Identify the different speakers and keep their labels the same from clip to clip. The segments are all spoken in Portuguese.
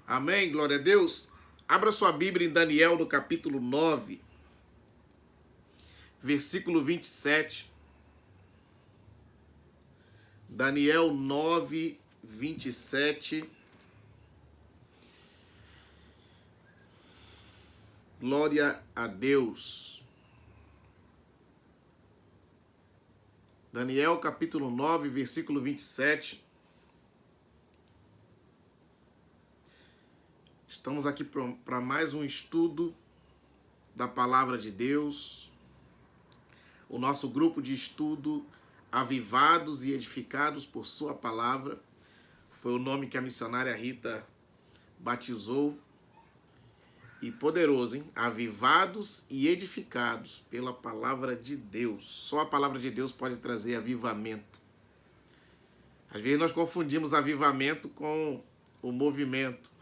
Speaker 1: Amém, glória a Deus. Abra sua Bíblia em Daniel no capítulo 9, versículo 27. Daniel 9, 27. Glória a Deus. Daniel capítulo 9, versículo 27. Estamos aqui para mais um estudo da Palavra de Deus. O nosso grupo de estudo, Avivados e Edificados por Sua Palavra, foi o nome que a missionária Rita batizou. E poderoso, hein? Avivados e edificados pela Palavra de Deus. Só a Palavra de Deus pode trazer avivamento. Às vezes nós confundimos avivamento com o movimento.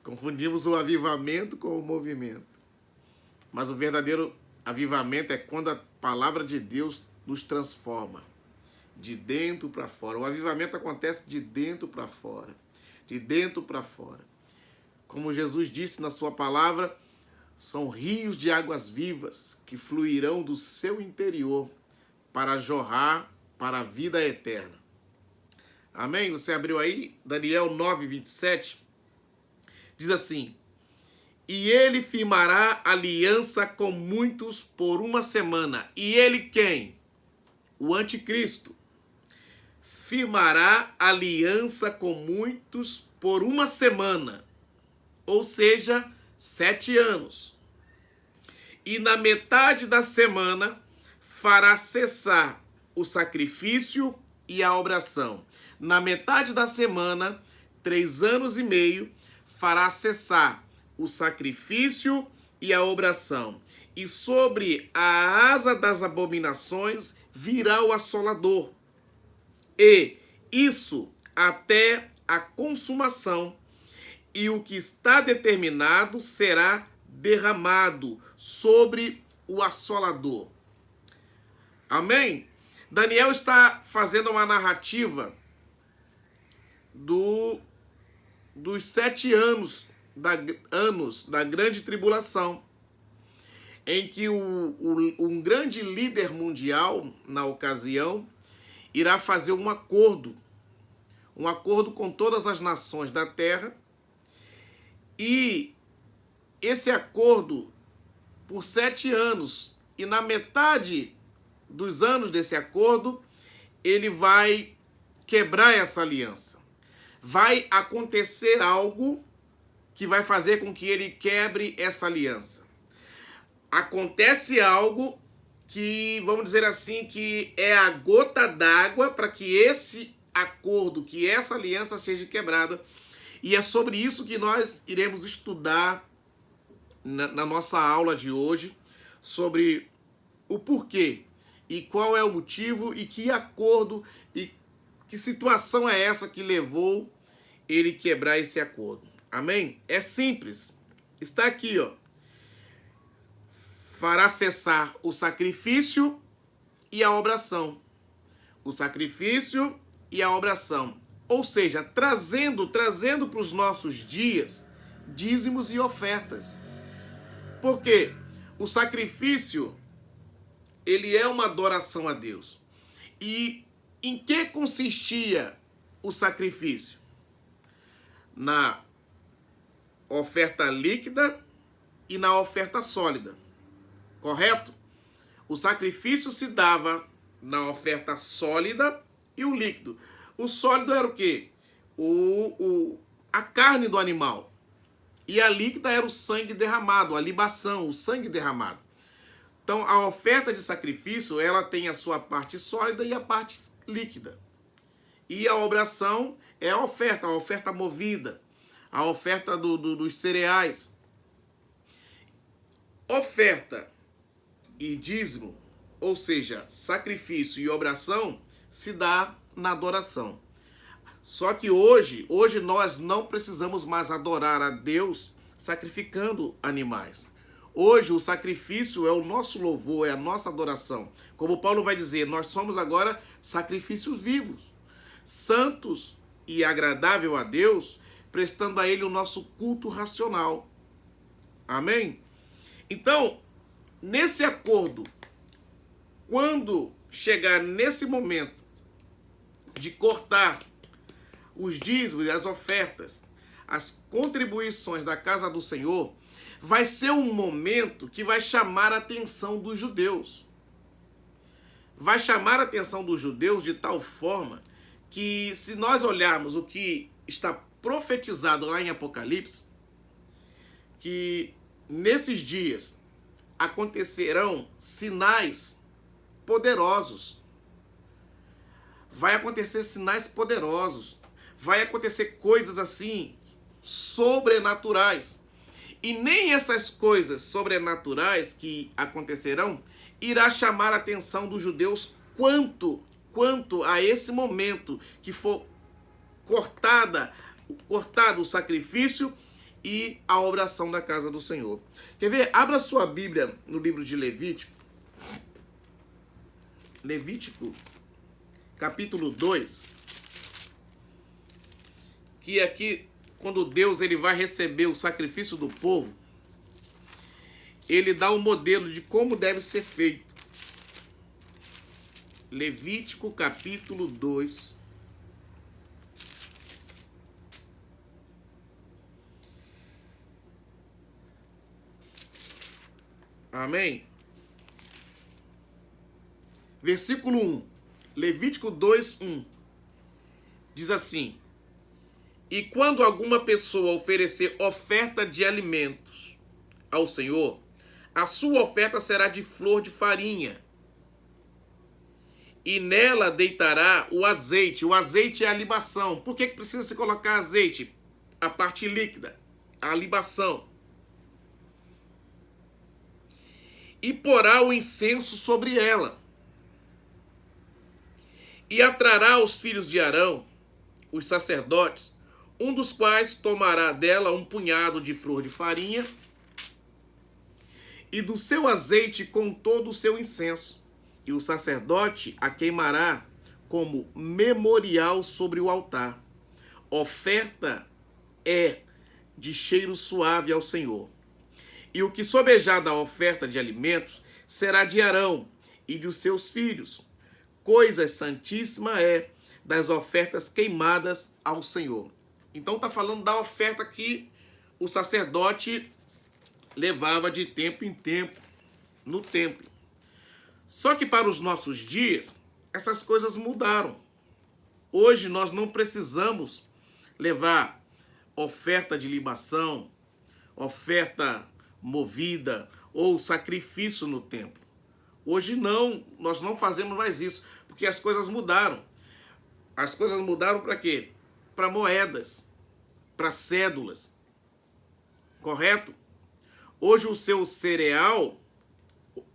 Speaker 1: Confundimos o avivamento com o movimento. Mas o verdadeiro avivamento é quando a palavra de Deus nos transforma. De dentro para fora. O avivamento acontece de dentro para fora. De dentro para fora. Como Jesus disse na sua palavra, são rios de águas vivas que fluirão do seu interior para jorrar para a vida eterna. Amém? Você abriu aí? Daniel 9, 27. Diz assim: e ele firmará aliança com muitos por uma semana. E ele quem? O anticristo. Firmará aliança com muitos por uma semana. Ou seja, 7 anos. E na metade da semana fará cessar o sacrifício e a oração. Na metade da semana, 3 anos e meio, fará cessar o sacrifício e a oração. E sobre a asa das abominações virá o assolador. E isso até a consumação. E o que está determinado será derramado sobre o assolador. Amém? Daniel está fazendo uma narrativa dos 7 anos da grande tribulação, em que um grande líder mundial, na ocasião, irá fazer um acordo com todas as nações da terra. E esse acordo, por 7 anos, e na metade dos anos desse acordo, ele vai quebrar essa aliança. Vai acontecer algo que vai fazer com que ele quebre essa aliança. Acontece algo que, vamos dizer assim, que é a gota d'água para que esse acordo, que essa aliança seja quebrada. E é sobre isso que nós iremos estudar na nossa aula de hoje, sobre o porquê e qual é o motivo e que acordo e que situação é essa que levou ele quebrar esse acordo. Amém? É simples. Está aqui, ó. Fará cessar o sacrifício e a oração. O sacrifício e a oração. Ou seja, trazendo para os nossos dias dízimos e ofertas. Porque o sacrifício, ele é uma adoração a Deus. E em que consistia o sacrifício? Na oferta líquida e na oferta sólida. Correto? O sacrifício se dava na oferta sólida e o líquido. O sólido era o quê? A carne do animal. E a líquida era o sangue derramado, a libação, o sangue derramado. Então, a oferta de sacrifício, ela tem a sua parte sólida e a parte líquida. E a obração é a oferta movida, a oferta dos cereais. Oferta e dízimo, ou seja, sacrifício e obração, se dá na adoração. Só que hoje nós não precisamos mais adorar a Deus sacrificando animais. Hoje o sacrifício é o nosso louvor, é a nossa adoração. Como Paulo vai dizer, nós somos agora sacrifícios vivos, santos e agradável a Deus, prestando a Ele o nosso culto racional. Amém? Então, nesse acordo, quando chegar nesse momento de cortar os dízimos, as ofertas, as contribuições da casa do Senhor, vai ser um momento que vai chamar a atenção dos judeus. Vai chamar a atenção dos judeus de tal forma que, se nós olharmos o que está profetizado lá em Apocalipse, que nesses dias acontecerão sinais poderosos. Vai acontecer sinais poderosos. Vai acontecer coisas assim sobrenaturais. E nem essas coisas sobrenaturais que acontecerão irá chamar a atenção dos judeus quanto a esse momento que for cortado o sacrifício e a oração da casa do Senhor. Quer ver? Abra sua Bíblia no livro de Levítico. Levítico, capítulo 2. Que aqui, quando Deus ele vai receber o sacrifício do povo, ele dá um modelo de como deve ser feito. Levítico, capítulo 2. Amém? Versículo 1. Levítico 2, 1. Diz assim: e quando alguma pessoa oferecer oferta de alimentos ao Senhor, a sua oferta será de flor de farinha, e nela deitará o azeite. O azeite é a libação. Por que precisa se colocar azeite? A parte líquida, a libação. E porá o incenso sobre ela. E atrará os filhos de Arão, os sacerdotes, um dos quais tomará dela um punhado de flor de farinha e do seu azeite com todo o seu incenso. E o sacerdote a queimará como memorial sobre o altar. Oferta é de cheiro suave ao Senhor. E o que sobejar da oferta de alimentos será de Arão e dos seus filhos. Coisa santíssima é das ofertas queimadas ao Senhor. Então está falando da oferta que o sacerdote levava de tempo em tempo no templo. Só que para os nossos dias, essas coisas mudaram. Hoje nós não precisamos levar oferta de libação, oferta movida ou sacrifício no templo. Hoje não, nós não fazemos mais isso, porque as coisas mudaram. As coisas mudaram para quê? Para moedas, para cédulas. Correto? Hoje o seu cereal,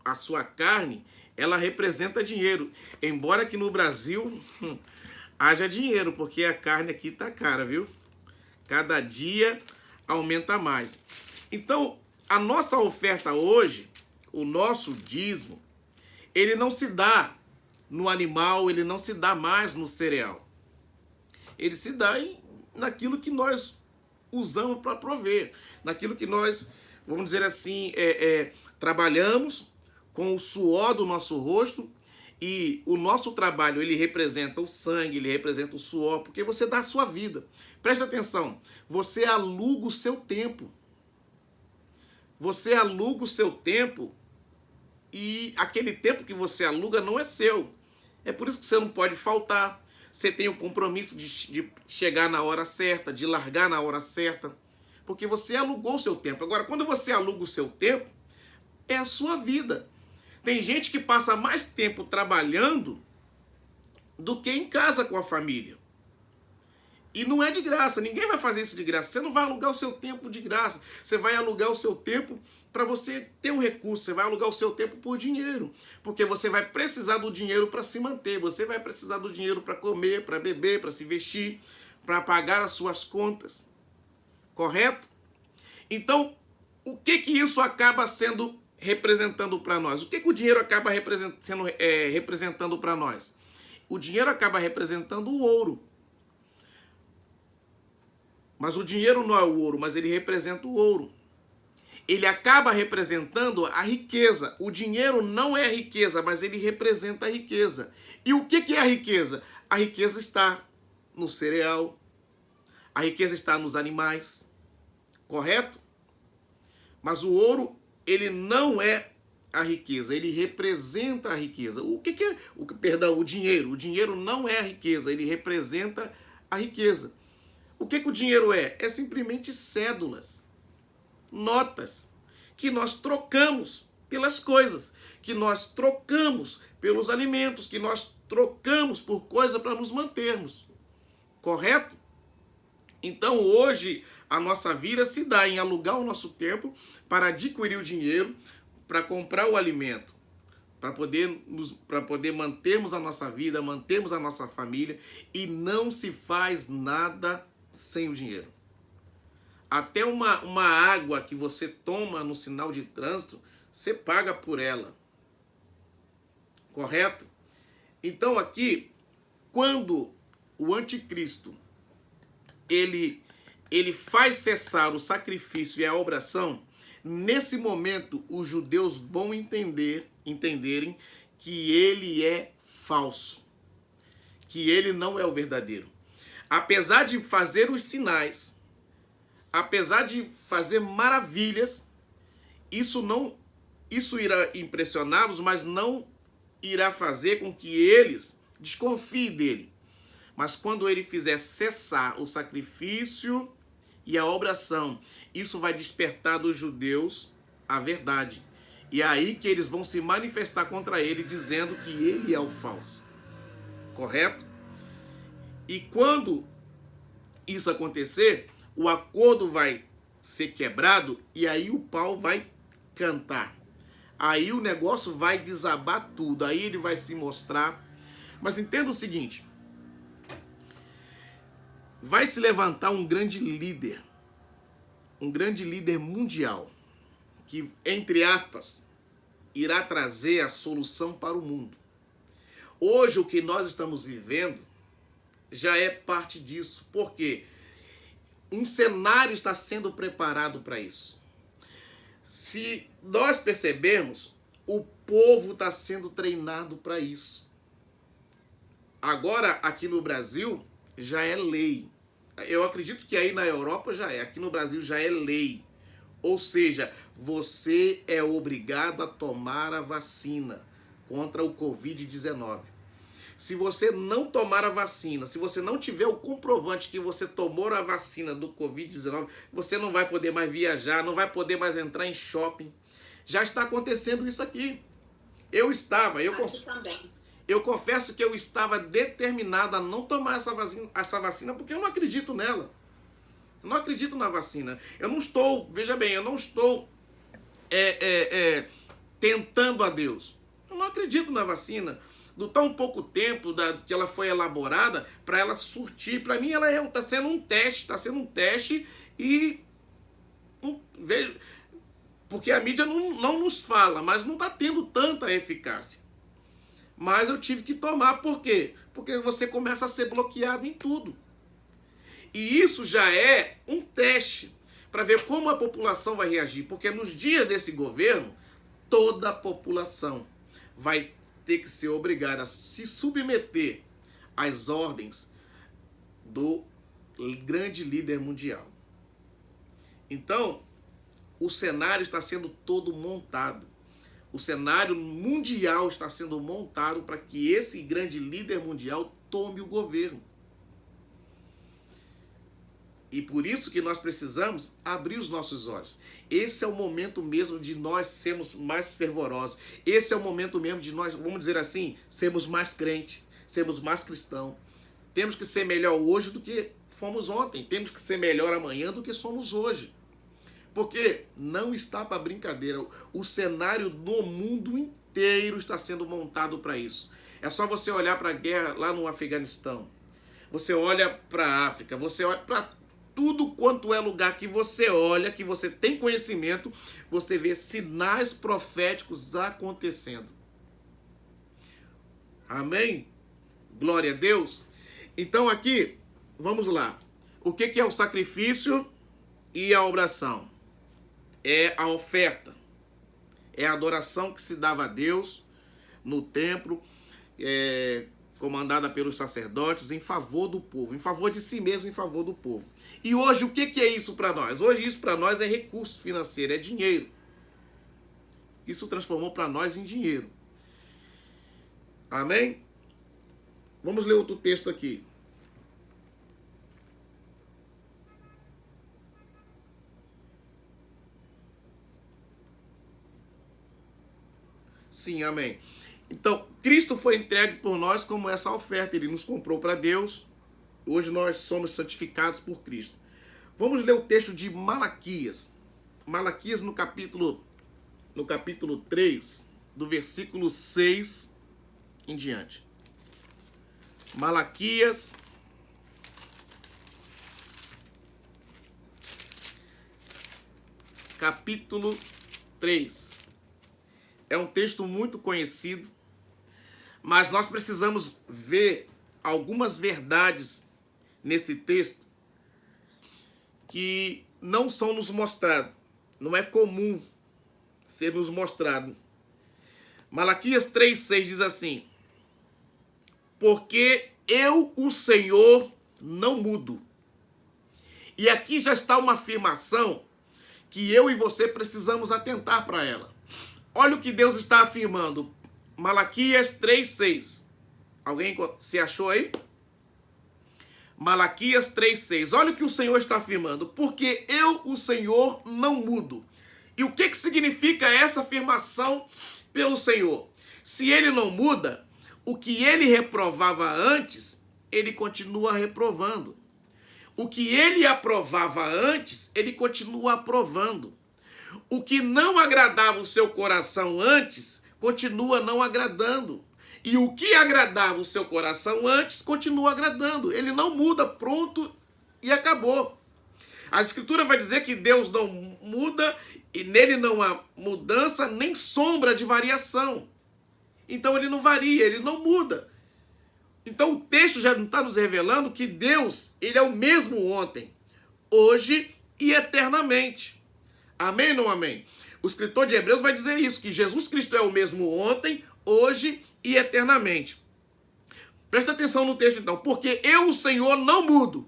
Speaker 1: a sua carne, ela representa dinheiro. Embora que no Brasil haja dinheiro, porque a carne aqui está cara, viu? Cada dia aumenta mais. Então, a nossa oferta hoje, o nosso dízimo, ele não se dá no animal, ele não se dá mais no cereal. Ele se dá naquilo que nós usamos para prover, naquilo que nós, vamos dizer assim, trabalhamos com o suor do nosso rosto, e o nosso trabalho, ele representa o sangue, ele representa o suor, porque você dá a sua vida. Preste atenção, você aluga o seu tempo. Você aluga o seu tempo e aquele tempo que você aluga não é seu. É por isso que você não pode faltar. Você tem o compromisso de chegar na hora certa, de largar na hora certa, porque você alugou o seu tempo. Agora, quando você aluga o seu tempo, é a sua vida. Tem gente que passa mais tempo trabalhando do que em casa com a família. E não é de graça, ninguém vai fazer isso de graça. Você não vai alugar o seu tempo de graça. Você vai alugar o seu tempo para você ter um recurso. Você vai alugar o seu tempo por dinheiro. Porque você vai precisar do dinheiro para se manter. Você vai precisar do dinheiro para comer, para beber, para se vestir, para pagar as suas contas. Correto? Então, o que isso acaba sendo representando para nós? O que o dinheiro acaba representando para nós? O dinheiro acaba representando o ouro. Mas o dinheiro não é o ouro, mas ele representa o ouro. Ele acaba representando a riqueza. O dinheiro não é a riqueza, mas ele representa a riqueza. E o que é a riqueza? A riqueza está no cereal, a riqueza está nos animais, correto? Mas o ouro, ele não é a riqueza, ele representa a riqueza. O que é? Perdão, o dinheiro. O dinheiro não é a riqueza, ele representa a riqueza. O que o dinheiro é? É simplesmente cédulas, notas, que nós trocamos pelas coisas, que nós trocamos pelos alimentos, que nós trocamos por coisa para nos mantermos. Correto? Então hoje a nossa vida se dá em alugar o nosso tempo para adquirir o dinheiro, para comprar o alimento, para poder mantermos a nossa vida, mantermos a nossa família, e não se faz nada sem o dinheiro. Até uma água que você toma no sinal de trânsito, você paga por ela. Correto? Então aqui, quando o anticristo ele faz cessar o sacrifício e a oração, nesse momento os judeus vão entenderem que ele é falso, que ele não é o verdadeiro. Apesar de fazer os sinais, apesar de fazer maravilhas, isso irá impressioná-los, mas não irá fazer com que eles desconfiem dele. Mas quando ele fizer cessar o sacrifício e a oração, isso vai despertar dos judeus a verdade. E é aí que eles vão se manifestar contra ele, dizendo que ele é o falso. Correto? E quando isso acontecer, o acordo vai ser quebrado e aí o pau vai cantar. Aí o negócio vai desabar tudo. Aí ele vai se mostrar. Mas entenda o seguinte: vai se levantar um grande líder mundial, que, entre aspas, irá trazer a solução para o mundo. Hoje, o que nós estamos vivendo já é parte disso. Por quê? Um cenário está sendo preparado para isso. Se nós percebermos, o povo está sendo treinado para isso. Agora, aqui no Brasil, já é lei. Eu acredito que aí na Europa já é. Aqui no Brasil já é lei. Ou seja, você é obrigado a tomar a vacina contra o Covid-19. Se você não tomar a vacina, se você não tiver o comprovante que você tomou a vacina do Covid-19, você não vai poder mais viajar, não vai poder mais entrar em shopping. Já está acontecendo isso aqui. Eu confesso que eu estava determinado a não tomar essa vacina porque eu não acredito nela. Eu não acredito na vacina. Eu não estou tentando a Deus. Eu não acredito na vacina. Do tão pouco tempo que ela foi elaborada para ela surtir. Para mim ela está sendo um teste, e vejo, porque a mídia não nos fala, mas não está tendo tanta eficácia. Mas eu tive que tomar. Por quê? Porque você começa a ser bloqueado em tudo. E isso já é um teste para ver como a população vai reagir. Porque nos dias desse governo, toda a população vai ter que ser obrigada a se submeter às ordens do grande líder mundial. Então, o cenário está sendo todo montado. O cenário mundial está sendo montado para que esse grande líder mundial tome o governo. E por isso que nós precisamos abrir os nossos olhos. Esse é o momento mesmo de nós sermos mais fervorosos. Esse é o momento mesmo de nós, vamos dizer assim, sermos mais crentes, sermos mais cristãos. Temos que ser melhor hoje do que fomos ontem. Temos que ser melhor amanhã do que somos hoje. Porque não está para brincadeira. O cenário do mundo inteiro está sendo montado para isso. É só você olhar para a guerra lá no Afeganistão. Você olha para a África. Você olha para tudo quanto é lugar que você olha, que você tem conhecimento, você vê sinais proféticos acontecendo. Amém? Glória a Deus. Então aqui, vamos lá. O que é o sacrifício e a oração? É a oferta. É a adoração que se dava a Deus no templo, comandada pelos sacerdotes, em favor do povo, em favor de si mesmo, em favor do povo. E hoje, o que é isso para nós? Hoje, isso para nós é recurso financeiro, é dinheiro. Isso transformou para nós em dinheiro. Amém? Vamos ler outro texto aqui. Sim, amém. Então, Cristo foi entregue por nós como essa oferta. Ele nos comprou para Deus. Hoje nós somos santificados por Cristo. Vamos ler o texto de Malaquias. Malaquias no capítulo 3, do versículo 6 em diante. Malaquias, capítulo 3. É um texto muito conhecido, mas nós precisamos ver algumas verdades nesse texto que não são nos mostradas. Não é comum ser nos mostrado. Malaquias 3,6 diz assim: porque eu, o Senhor, não mudo. E aqui já está uma afirmação que eu e você precisamos atentar para ela. Olha o que Deus está afirmando. Malaquias 3,6. Alguém se achou aí? Malaquias 3,6. Olha o que o Senhor está afirmando. Porque eu, o Senhor, não mudo. E o que significa essa afirmação pelo Senhor? Se ele não muda, o que ele reprovava antes, ele continua reprovando. O que ele aprovava antes, ele continua aprovando. O que não agradava o seu coração antes, continua não agradando. E o que agradava o seu coração antes, continua agradando. Ele não muda, pronto, e acabou. A Escritura vai dizer que Deus não muda e nele não há mudança nem sombra de variação. Então ele não varia, ele não muda. Então o texto já não está nos revelando que Deus, ele é o mesmo ontem, hoje e eternamente. Amém ou não amém? O escritor de Hebreus vai dizer isso, que Jesus Cristo é o mesmo ontem, hoje e eternamente. Presta atenção no texto então. Porque eu, o Senhor, não mudo.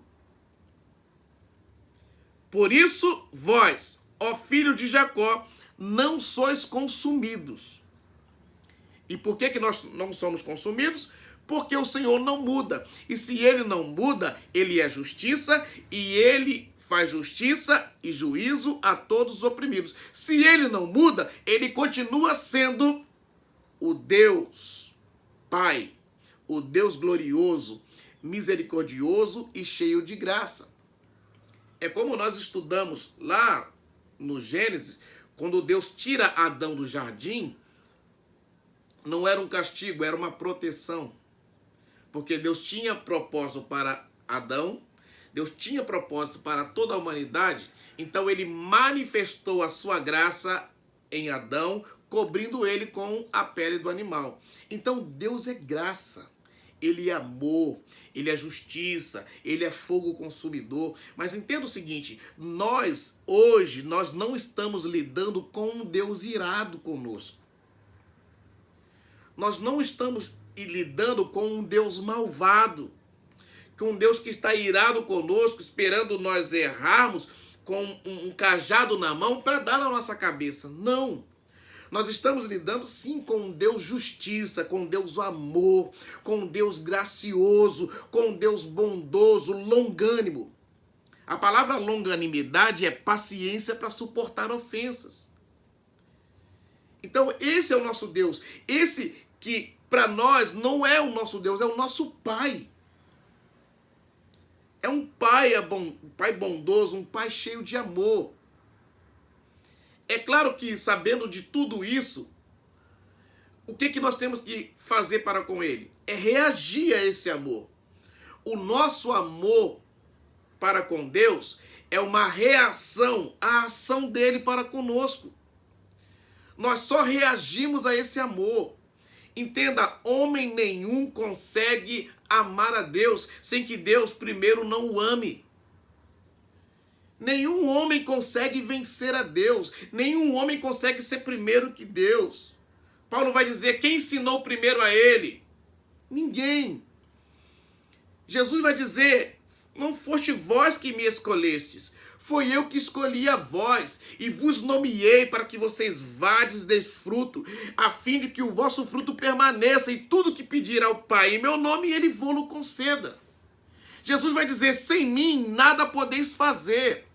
Speaker 1: Por isso, vós, ó filho de Jacó, não sois consumidos. E por que nós não somos consumidos? Porque o Senhor não muda. E se ele não muda, ele é justiça e ele faz justiça e juízo a todos os oprimidos. Se ele não muda, ele continua sendo o Deus Pai, o Deus glorioso, misericordioso e cheio de graça. É como nós estudamos lá no Gênesis, quando Deus tira Adão do jardim, não era um castigo, era uma proteção. Porque Deus tinha propósito para Adão, Deus tinha propósito para toda a humanidade, então ele manifestou a sua graça em Adão, cobrindo ele com a pele do animal. Então Deus é graça, ele é amor, ele é justiça, ele é fogo consumidor. Mas entenda o seguinte, hoje, nós não estamos lidando com um Deus irado conosco. Nós não estamos lidando com um Deus malvado, com um Deus que está irado conosco, esperando nós errarmos com um cajado na mão para dar na nossa cabeça. Não. Nós estamos lidando sim com um Deus justiça, com um Deus amor, com um Deus gracioso, com um Deus bondoso, longânimo. A palavra longanimidade é paciência para suportar ofensas. Então esse é o nosso Deus. Esse que para nós não é o nosso Deus, é o nosso Pai. É um pai, um pai bondoso, um pai cheio de amor. É claro que, sabendo de tudo isso, o que nós temos que fazer para com ele? É reagir a esse amor. O nosso amor para com Deus é uma reação à ação dele para conosco. Nós só reagimos a esse amor. Entenda, homem nenhum consegue amar a Deus sem que Deus primeiro não o ame. Nenhum homem consegue vencer a Deus. Nenhum homem consegue ser primeiro que Deus. Paulo vai dizer, quem ensinou primeiro a ele? Ninguém. Jesus vai dizer, não foste vós que me escolhestes, foi eu que escolhi a vós e vos nomeei para que vocês vades de fruto, a fim de que o vosso fruto permaneça e tudo que pedir ao Pai em meu nome, ele vô-lo conceda. Jesus vai dizer, sem mim nada podeis fazer.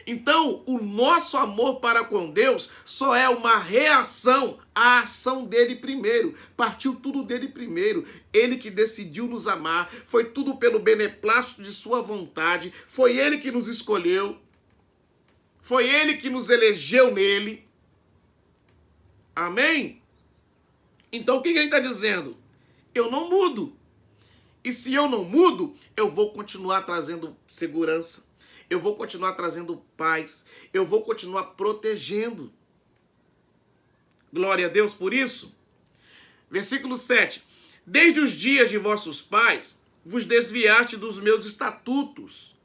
Speaker 1: Então, o nosso amor para com Deus só é uma reação à ação dele primeiro. Partiu tudo dele primeiro. Ele que decidiu nos amar. Foi tudo pelo beneplácito de sua vontade. Foi ele que nos escolheu. Foi ele que nos elegeu nele. Amém? Então, o que ele está dizendo? Eu não mudo. E se eu não mudo, eu vou continuar trazendo segurança. Eu vou continuar trazendo paz. Eu vou continuar protegendo. Glória a Deus por isso. Versículo 7. Desde os dias de vossos pais, vos desviaste dos meus estatutos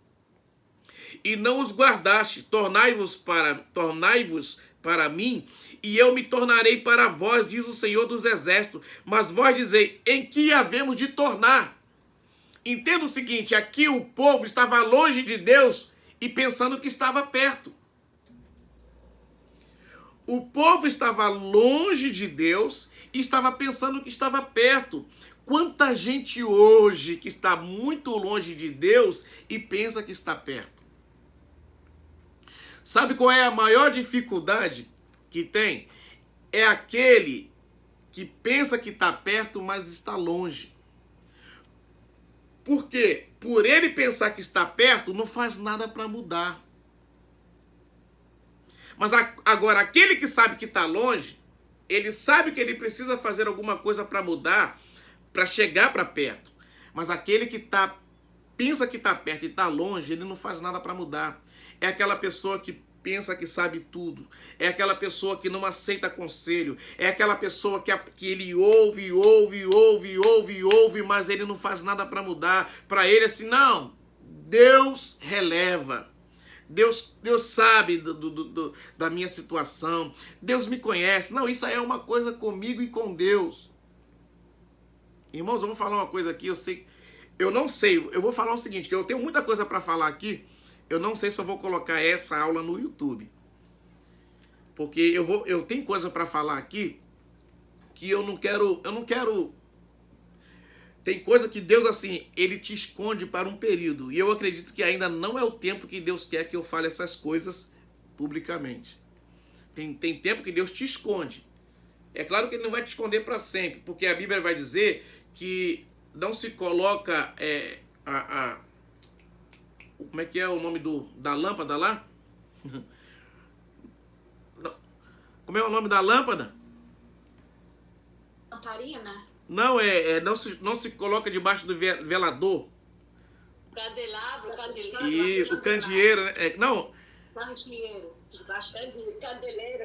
Speaker 1: e não os guardaste. Tornai-vos para mim, e eu me tornarei para vós, diz o Senhor dos Exércitos. Mas vós dizei, em que havemos de tornar? Entenda o seguinte, aqui o povo estava longe de Deus e pensando que estava perto. O povo estava longe de Deus e estava pensando que estava perto. Quanta gente hoje que está muito longe de Deus e pensa que está perto. Sabe qual é a maior dificuldade que tem? É aquele que pensa que está perto, mas está longe. Por quê? Por ele pensar que está perto, não faz nada para mudar. Mas agora, aquele que sabe que está longe, ele sabe que ele precisa fazer alguma coisa para mudar, para chegar para perto. Mas aquele que pensa que está perto e está longe, ele não faz nada para mudar. É aquela pessoa que pensa que sabe tudo. É aquela pessoa que não aceita conselho. É aquela pessoa que ele ouve, mas ele não faz nada para mudar. Para ele assim, não, Deus releva. Deus sabe da minha situação. Deus me conhece. Não, isso aí é uma coisa comigo e com Deus. Irmãos, eu vou falar uma coisa aqui, eu não sei, eu vou falar o seguinte, que eu tenho muita coisa para falar aqui, eu não sei se eu vou colocar essa aula no YouTube. Porque eu tenho coisa para falar aqui que eu não quero. Tem coisa que Deus, assim, ele te esconde para um período. E eu acredito que ainda não é o tempo que Deus quer que eu fale essas coisas publicamente. Tem tempo que Deus te esconde. É claro que ele não vai te esconder para sempre, porque a Bíblia vai dizer que não se coloca como é que é o nome da lâmpada lá? Como é o nome da lâmpada?
Speaker 2: Lamparina?
Speaker 1: Não, não se coloca debaixo do velador.
Speaker 2: Candelabro.
Speaker 1: E o candeeiro, né? Não.
Speaker 2: Candeeiro. Debaixo do candeleiro.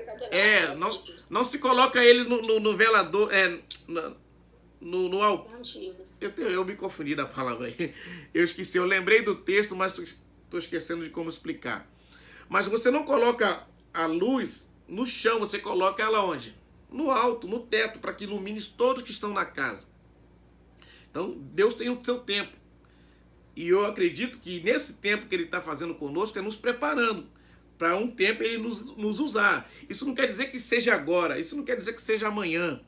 Speaker 1: Não se coloca ele no velador, no altar. Eu me confundi da palavra aí. Eu esqueci, eu lembrei do texto, mas estou esquecendo de como explicar. Mas você não coloca a luz no chão, você coloca ela onde? No alto, no teto, para que ilumine todos que estão na casa. Então, Deus tem o seu tempo. E eu acredito que nesse tempo que Ele está fazendo conosco, é nos preparando para um tempo Ele nos usar. Isso não quer dizer que seja agora, isso não quer dizer que seja amanhã.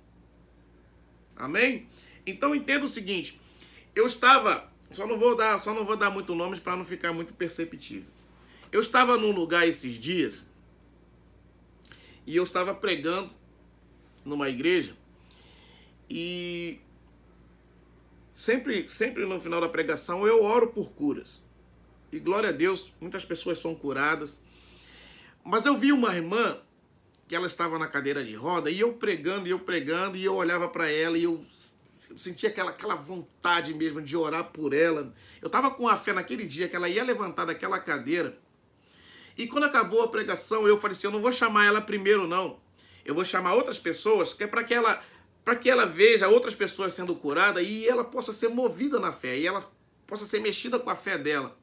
Speaker 1: Amém? Então entenda o seguinte, eu estava, só não vou dar muito nomes para não ficar muito perceptível. Eu estava num lugar esses dias e eu estava pregando numa igreja e sempre no final da pregação eu oro por curas. E glória a Deus, muitas pessoas são curadas. Mas eu vi uma irmã que ela estava na cadeira de roda e eu pregando e eu olhava para ela e eu sentia aquela vontade mesmo de orar por ela. Eu estava com a fé naquele dia que ela ia levantar daquela cadeira. E quando acabou a pregação, eu falei assim, eu não vou chamar ela primeiro não. Eu vou chamar outras pessoas, que é para que ela veja outras pessoas sendo curadas e ela possa ser movida na fé, e ela possa ser mexida com a fé dela.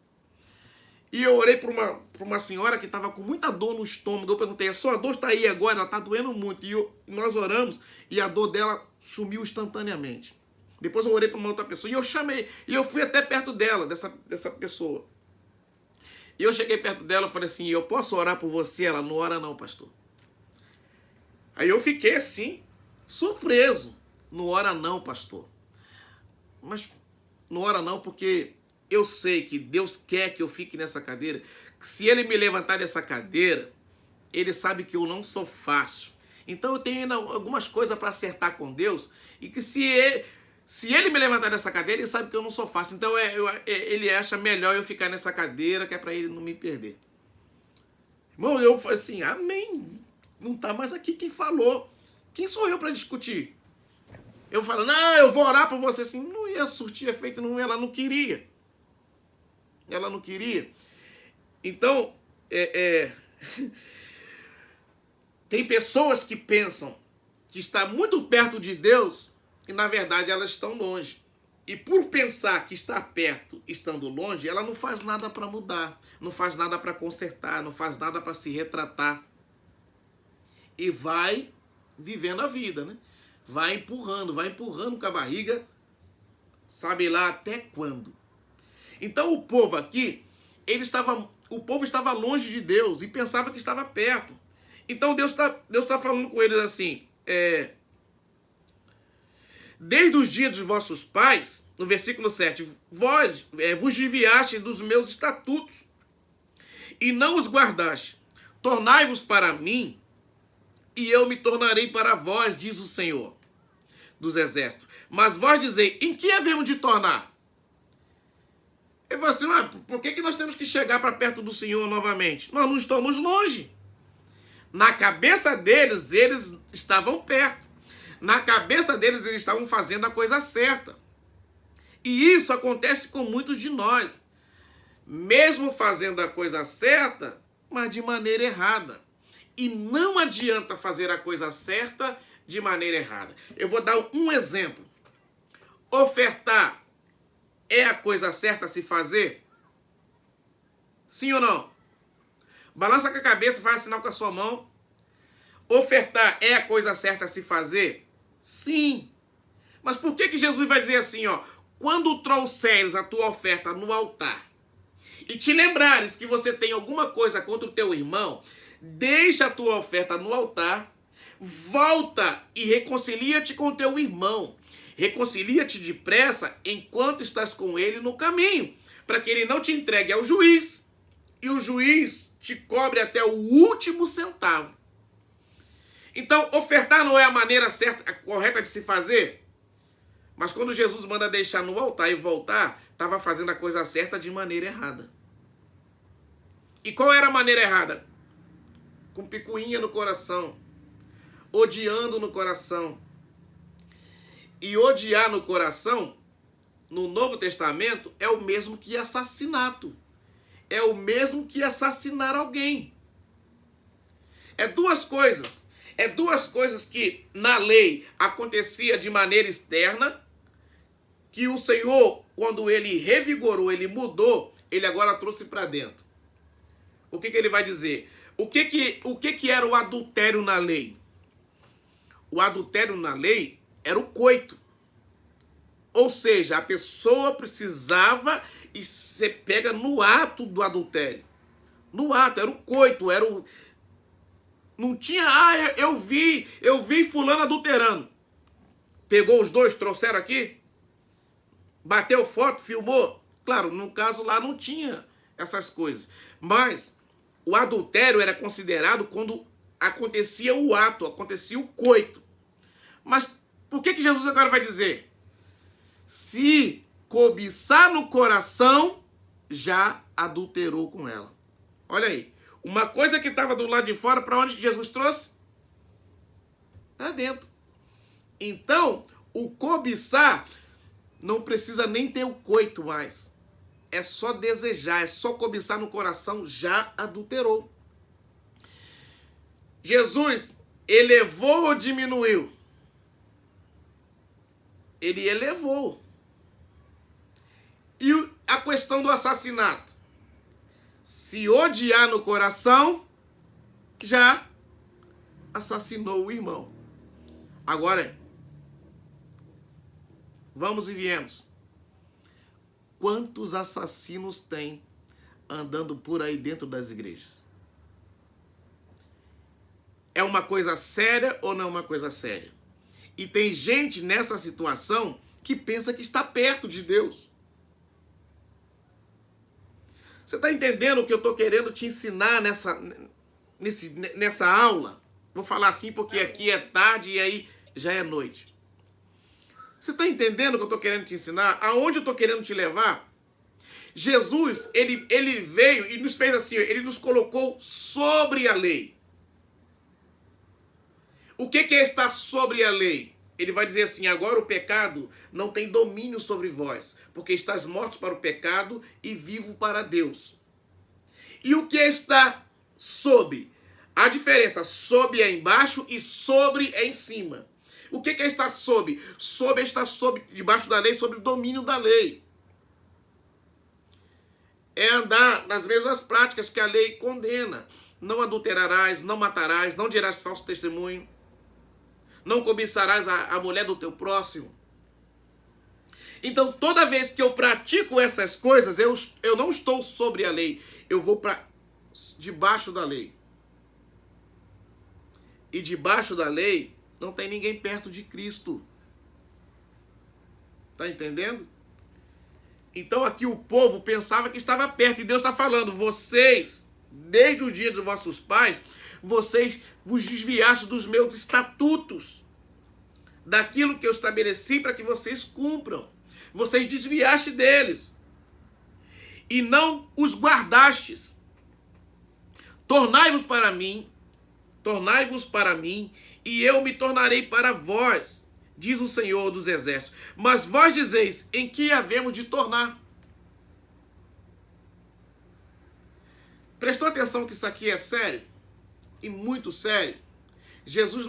Speaker 1: E eu orei para uma senhora que estava com muita dor no estômago. Eu perguntei, a sua dor está aí agora? Ela está doendo muito. E nós oramos e a dor dela sumiu instantaneamente. Depois eu orei para uma outra pessoa e eu chamei. E eu fui até perto dela, dessa pessoa. E eu cheguei perto dela e falei assim, eu posso orar por você? Ela, não ora não, pastor. Aí eu fiquei assim, surpreso. Não ora não, pastor. Mas não ora não porque eu sei que Deus quer que eu fique nessa cadeira. Que se Ele me levantar dessa cadeira, Ele sabe que eu não sou fácil. Então eu tenho ainda algumas coisas para acertar com Deus. E que se Ele me levantar dessa cadeira, Ele sabe que eu não sou fácil. Então Ele acha melhor eu ficar nessa cadeira, que é para Ele não me perder. Irmão, eu falei assim, amém. Não está mais aqui quem falou. Quem sou eu para discutir? Eu falo, não, eu vou orar por você. Assim, não ia surtir efeito, não, ela não queria. Ela não queria. Então, tem pessoas que pensam que está muito perto de Deus e, na verdade, elas estão longe. E por pensar que está perto, estando longe, ela não faz nada para mudar, não faz nada para consertar, não faz nada para se retratar. E vai vivendo a vida, né? Vai empurrando com a barriga, sabe lá até quando. Então o povo aqui, o povo estava longe de Deus e pensava que estava perto. Então Deus tá falando com eles assim, desde os dias dos vossos pais, no versículo 7, vós vos desviaste dos meus estatutos e não os guardaste. Tornai-vos para mim e eu me tornarei para vós, diz o Senhor dos exércitos. Mas vós dizei, em que havemos de tornar? Eu falo assim, por que nós temos que chegar para perto do Senhor novamente? Nós não estamos longe. Na cabeça deles, eles estavam perto. Na cabeça deles, eles estavam fazendo a coisa certa. E isso acontece com muitos de nós. Mesmo fazendo a coisa certa, mas de maneira errada. E não adianta fazer a coisa certa de maneira errada. Eu vou dar um exemplo. Ofertar é a coisa certa a se fazer? Sim ou não? Balança com a cabeça, faz sinal com a sua mão. Ofertar é a coisa certa a se fazer? Sim. Mas por que Jesus vai dizer assim, ó? Quando trouxeres a tua oferta no altar e te lembrares que você tem alguma coisa contra o teu irmão, deixa a tua oferta no altar, volta e reconcilia-te com o teu irmão. Reconcilia-te depressa enquanto estás com ele no caminho, para que ele não te entregue ao juiz e o juiz te cobre até o último centavo. Então, ofertar não é a maneira certa, a correta de se fazer? Mas quando Jesus manda deixar no altar e voltar, estava fazendo a coisa certa de maneira errada. E qual era a maneira errada? Com picuinha no coração, odiando no coração. E odiar no coração, no Novo Testamento, é o mesmo que assassinato. É o mesmo que assassinar alguém. É duas coisas. É duas coisas que na lei acontecia de maneira externa, que o Senhor, quando ele revigorou, ele mudou, ele agora trouxe para dentro. O que ele vai dizer? O que era o adultério na lei? O adultério na lei era o coito. Ou seja, a pessoa precisava e você pega no ato do adultério. No ato, era o coito, era o... Não tinha, eu vi fulano adulterando. Pegou os dois, trouxeram aqui, bateu foto, filmou. Claro, no caso lá não tinha essas coisas. Mas o adultério era considerado quando acontecia o ato, acontecia o coito. Mas por que Jesus agora vai dizer? Se cobiçar no coração, já adulterou com ela. Olha aí. Uma coisa que estava do lado de fora, para onde que Jesus trouxe? Para dentro. Então, o cobiçar não precisa nem ter o coito mais. É só desejar, é só cobiçar no coração, já adulterou. Jesus elevou ou diminuiu? Ele elevou. E a questão do assassinato? se odiar no coração, já assassinou o irmão. Agora, vamos e viemos. Quantos assassinos tem andando por aí dentro das igrejas? É uma coisa séria ou não é uma coisa séria? E tem gente nessa situação que pensa que está perto de Deus. Você está entendendo o que eu estou querendo te ensinar nessa aula? Vou falar assim porque aqui é tarde e aí já é noite. Você está entendendo o que eu estou querendo te ensinar? Aonde eu estou querendo te levar? Jesus, ele veio e nos fez assim, ele nos colocou sobre a lei. O que é estar sobre a lei? Ele vai dizer assim, agora o pecado não tem domínio sobre vós, porque estás mortos para o pecado e vivo para Deus. E o que é estar sob? A diferença, sob é embaixo e sobre é em cima. O que é estar sob? Sob é estar debaixo da lei, sob o domínio da lei. É andar nas mesmas práticas que a lei condena. Não adulterarás, não matarás, não dirás falso testemunho. Não cobiçarás a mulher do teu próximo. Então, toda vez que eu pratico essas coisas, eu não estou sobre a lei. Eu vou para debaixo da lei. E debaixo da lei, não tem ninguém perto de Cristo. Tá entendendo? Então, aqui o povo pensava que estava perto. E Deus está falando, vocês, desde o dia dos vossos pais, vocês vos desviaste dos meus estatutos, daquilo que eu estabeleci para que vocês cumpram. Vocês desviaste deles e não os guardastes. Tornai-vos para mim, e eu me tornarei para vós, diz o Senhor dos Exércitos. Mas vós dizeis, em que havemos de tornar? Prestou atenção que isso aqui é sério? E muito sério. Jesus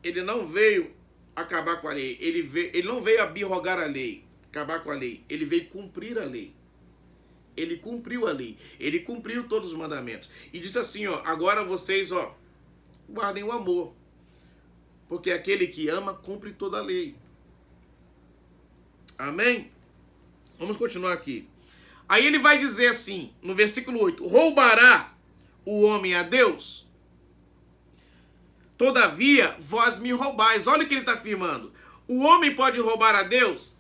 Speaker 1: ele não veio acabar com a lei, ele não veio abrogar a lei, acabar com a lei, ele veio cumprir a lei. Ele cumpriu a lei, ele cumpriu todos os mandamentos. E disse assim, agora vocês, guardem o amor, porque aquele que ama cumpre toda a lei. Amém? Vamos continuar aqui. Aí ele vai dizer assim, no versículo 8, roubará o homem a Deus? Todavia, vós me roubais. Olha o que ele está afirmando. O homem pode roubar a Deus?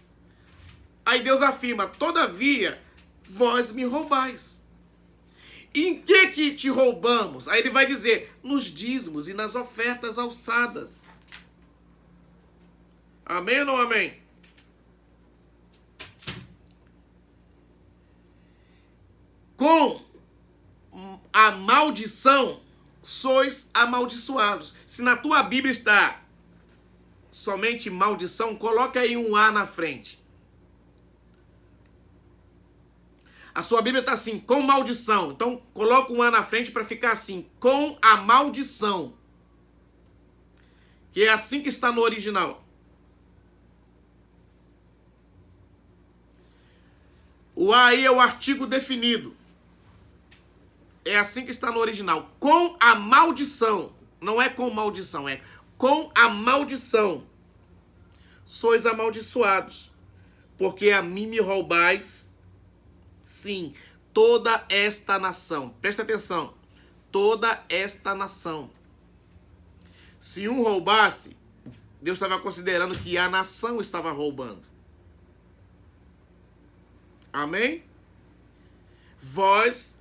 Speaker 1: Aí Deus afirma, todavia, vós me roubais. E em que te roubamos? Aí ele vai dizer, nos dízimos e nas ofertas alçadas. Amém ou não amém? Com a maldição sois amaldiçoados. Se na tua Bíblia está somente maldição, coloca aí um A na frente. A sua Bíblia está assim, com maldição. Então, coloca um A na frente para ficar assim, com a maldição. Que é assim que está no original. O A aí é o artigo definido. É assim que está no original. Com a maldição. Não é com maldição, é com a maldição. Sois amaldiçoados, porque a mim me roubais, sim, toda esta nação. Presta atenção. Toda esta nação. Se um roubasse, Deus estava considerando que a nação estava roubando. Amém? Vós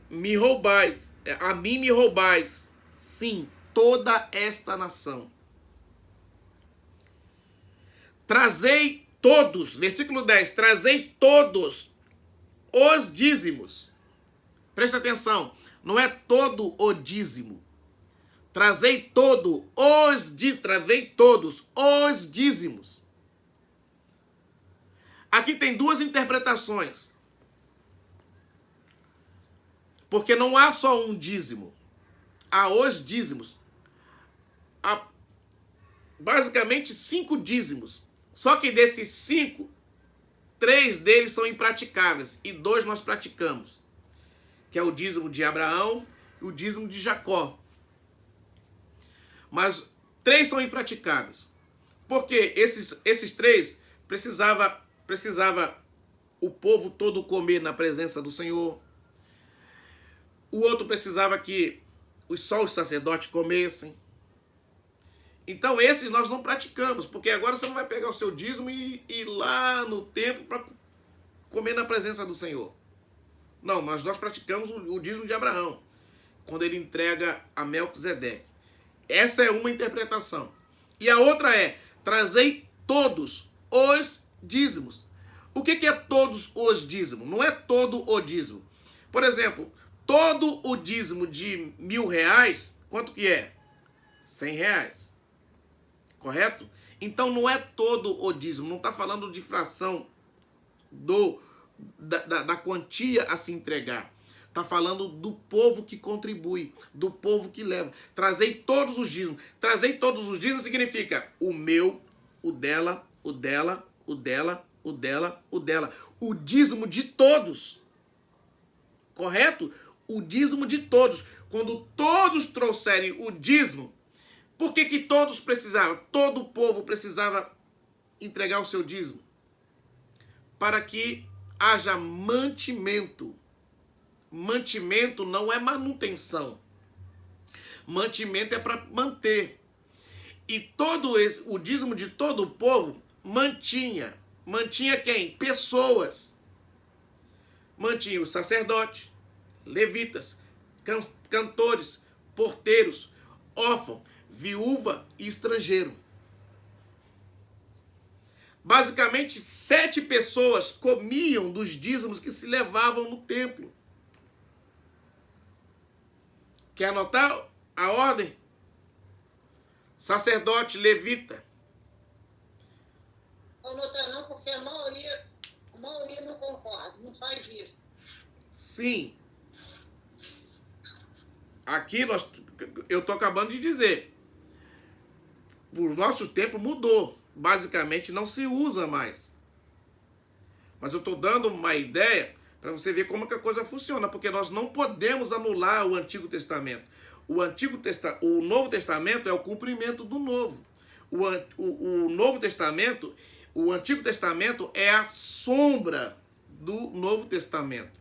Speaker 1: me roubais, a mim me roubais, sim, toda esta nação. Trazei todos, versículo 10, trazei todos os dízimos. Presta atenção, não é todo o dízimo. Trazei todos os dízimos. Aqui tem duas interpretações. Porque não há só um dízimo. Há os dízimos. Há basicamente 5 dízimos. Só que desses 5, 3 deles são impraticáveis e 2 nós praticamos, que é o dízimo de Abraão e o dízimo de Jacó. Mas 3 são impraticáveis. Porque esses 3 precisava o povo todo comer na presença do Senhor. O outro precisava que só os sacerdotes comessem. Então esses nós não praticamos, porque agora você não vai pegar o seu dízimo e ir lá no templo para comer na presença do Senhor. Não, mas nós praticamos o dízimo de Abraão, quando ele entrega a Melquisedeque. Essa é uma interpretação. E a outra é: trazei todos os dízimos. O que é todos os dízimos? Não é todo o dízimo. Por exemplo, todo o dízimo de R$1.000, quanto que é? R$100. Correto? Então não é todo o dízimo. Não está falando de fração da quantia a se entregar. Está falando do povo que contribui, do povo que leva. Trazei todos os dízimos. Trazei todos os dízimos significa o meu, o dela, o dela, o dela, o dela, o dela. O dízimo de todos. Correto? O dízimo de todos. Quando todos trouxerem o dízimo, por que todos precisavam? Todo o povo precisava entregar o seu dízimo. Para que haja mantimento. Mantimento não é manutenção. Mantimento é para manter. E o dízimo de todo o povo mantinha. Mantinha quem? Pessoas. Mantinha os sacerdotes, levitas, cantores, porteiros, órfão, viúva e estrangeiro. Basicamente, 7 pessoas comiam dos dízimos que se levavam no templo. Quer anotar a ordem? Sacerdote, levita.
Speaker 2: Não anotar não, porque a maioria não concorda, não faz isso.
Speaker 1: Sim. Aqui eu estou acabando de dizer. O nosso tempo mudou. Basicamente não se usa mais. Mas eu estou dando uma ideia para você ver como que a coisa funciona, porque nós não podemos anular o Antigo Testamento. O Novo Testamento é o cumprimento do Novo. O Novo Testamento, o Antigo Testamento é a sombra do Novo Testamento.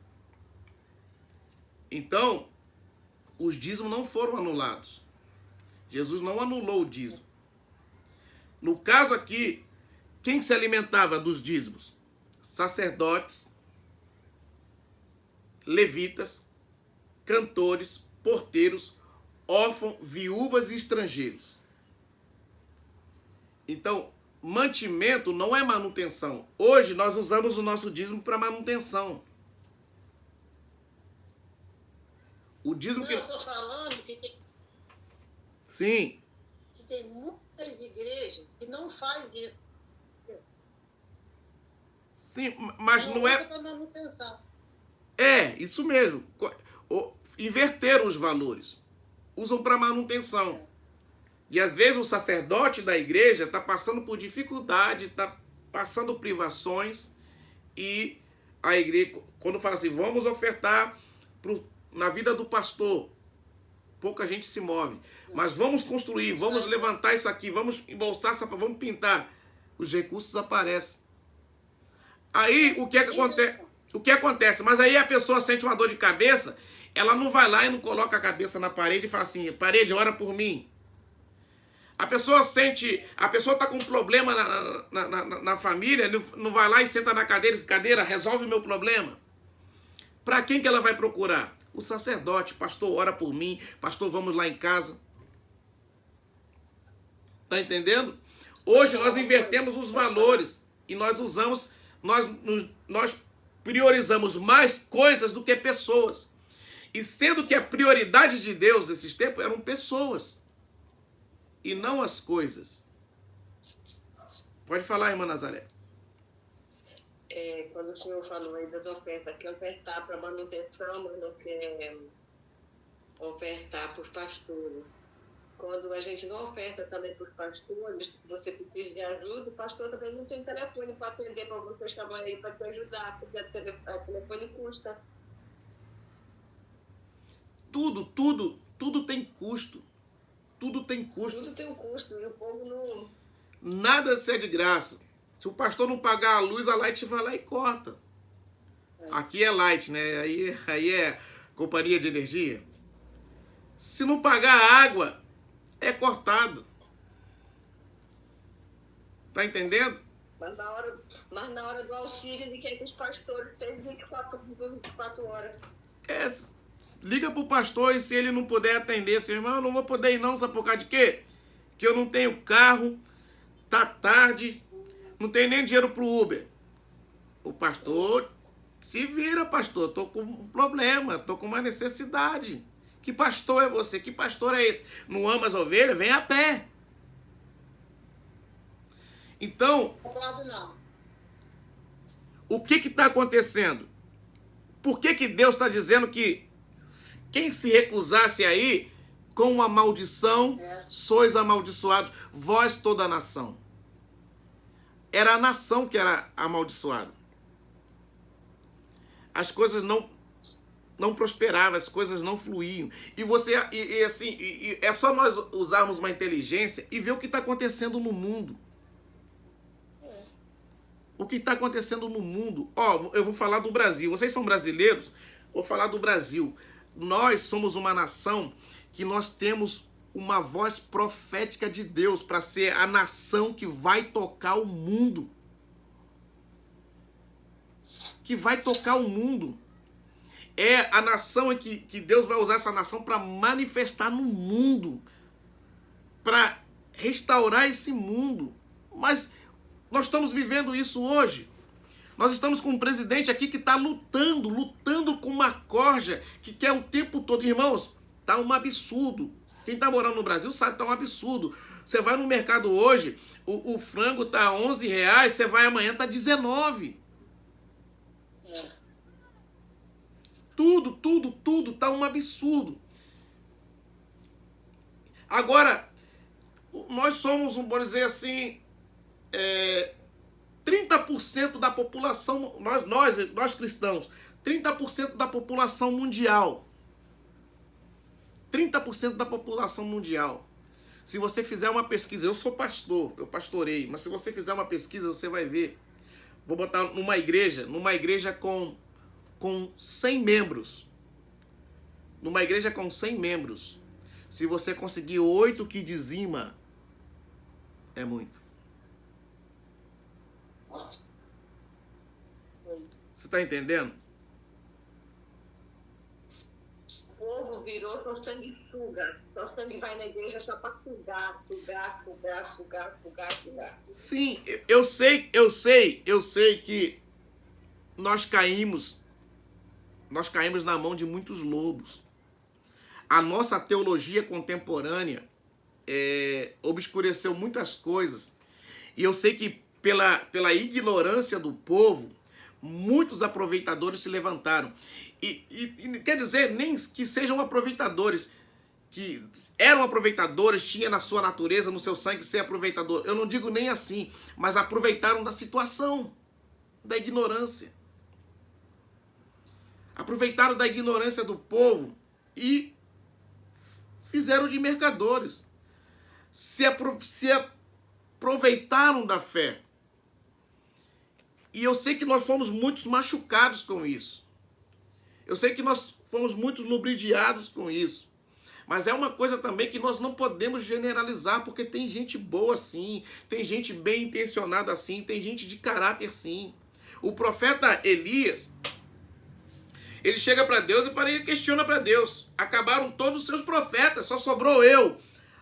Speaker 1: Então, os dízimos não foram anulados. Jesus não anulou o dízimo. No caso aqui, quem se alimentava dos dízimos? Sacerdotes, levitas, cantores, porteiros, órfãos, viúvas e estrangeiros. Então, mantimento não é manutenção. Hoje nós usamos o nosso dízimo para manutenção. O dízimo
Speaker 2: Não, eu estou falando que
Speaker 1: Sim.
Speaker 2: tem muitas igrejas que não fazem isso.
Speaker 1: Sim, mas não é...
Speaker 2: Para manutenção.
Speaker 1: É, isso mesmo. Inverteram os valores. Usam para manutenção. E às vezes o sacerdote da igreja está passando por dificuldade, está passando privações, e a igreja, quando fala assim, vamos ofertar na vida do pastor, pouca gente se move. Mas vamos construir, vamos levantar isso aqui, vamos embolsar, vamos pintar. Os recursos aparecem. Aí o que é que acontece? O que acontece? Mas aí a pessoa sente uma dor de cabeça, ela não vai lá e não coloca a cabeça na parede e fala assim, parede, ora por mim. A pessoa está com um problema na família, não vai lá e senta na cadeira, resolve o meu problema. Para quem que ela vai procurar? O sacerdote, pastor, ora por mim, pastor, vamos lá em casa. Tá entendendo? Hoje nós invertemos os valores e nós priorizamos mais coisas do que pessoas. E sendo que a prioridade de Deus nesses tempos eram pessoas e não as coisas. Pode falar, irmã Nazaré.
Speaker 2: Quando o senhor falou aí das ofertas, que ofertar para manutenção, mas não quer ofertar para os pastores. Quando a gente não oferta também para os pastores, você precisa de ajuda, o pastor também não tem telefone para atender, para você chamar ele para te ajudar, porque o telefone custa.
Speaker 1: Tudo tem custo. Tudo tem custo.
Speaker 2: Tudo tem um custo e o povo não...
Speaker 1: Nada é de graça. Se o pastor não pagar a luz, a Light vai lá e corta. Aqui é Light, né? Aí é companhia de energia. Se não pagar a água, é cortado. Tá entendendo?
Speaker 2: Mas na hora do auxílio, ele quer que os pastores tenham 24 horas.
Speaker 1: Liga pro pastor e se ele não puder atender, seu irmão, eu não vou poder ir não, sabe por causa de quê? Que eu não tenho carro, tá tarde, não tenho nem dinheiro pro Uber. O pastor, se vira, pastor, tô com um problema, tô com uma necessidade. Que pastor é você? Que pastor é esse? Não ama as ovelhas? Vem a pé. Então, o que está acontecendo? Por que Deus está dizendo que quem se recusasse aí, com uma maldição, sois amaldiçoados, vós toda a nação? Era a nação que era amaldiçoada. As coisas não prosperavam, as coisas não fluíam. E é só nós usarmos uma inteligência e ver o que está acontecendo no mundo. O que está acontecendo no mundo? Eu vou falar do Brasil. Vocês são brasileiros? Vou falar do Brasil. Nós somos uma nação que nós temos uma voz profética de Deus para ser a nação que vai tocar o mundo. Que vai tocar o mundo. É a nação em que Deus vai usar essa nação para manifestar no mundo. Para restaurar esse mundo. Mas nós estamos vivendo isso hoje. Nós estamos com um presidente aqui que está lutando com uma corja que quer o tempo todo. Irmãos, tá um absurdo. Quem está morando no Brasil sabe, tá um absurdo. Você vai no mercado hoje, o frango tá R$11, você vai amanhã, tá R$19. Tudo tá um absurdo. Agora, nós somos, vamos dizer assim, 30% da população, nós cristãos, 30% da população mundial. 30% da população mundial. Se você fizer uma pesquisa, eu sou pastor, eu pastorei, mas se você fizer uma pesquisa, você vai ver. Vou botar numa igreja com 100 membros. Numa igreja com 100 membros. Se você conseguir 8 que dizima, é muito. Você está entendendo?
Speaker 2: O povo virou só sanguessuga. Só sangue vai na igreja só para sugar.
Speaker 1: Sim, eu sei que nós caímos na mão de muitos lobos. A nossa teologia contemporânea obscureceu muitas coisas. E eu sei que pela ignorância do povo, muitos aproveitadores se levantaram. E quer dizer, nem que sejam aproveitadores, que eram aproveitadores, tinha na sua natureza, no seu sangue ser aproveitador. Eu não digo nem assim, mas aproveitaram da situação, da ignorância. Aproveitaram da ignorância do povo e fizeram de mercadores. Se aproveitaram da fé. E eu sei que nós fomos muito machucados com isso. Eu sei que nós fomos muito lubridiados com isso. Mas é uma coisa também que nós não podemos generalizar, porque tem gente boa sim, tem gente bem intencionada assim, tem gente de caráter sim. O profeta Elias, ele chega para Deus e ele questiona para Deus. Acabaram todos os seus profetas, só sobrou eu.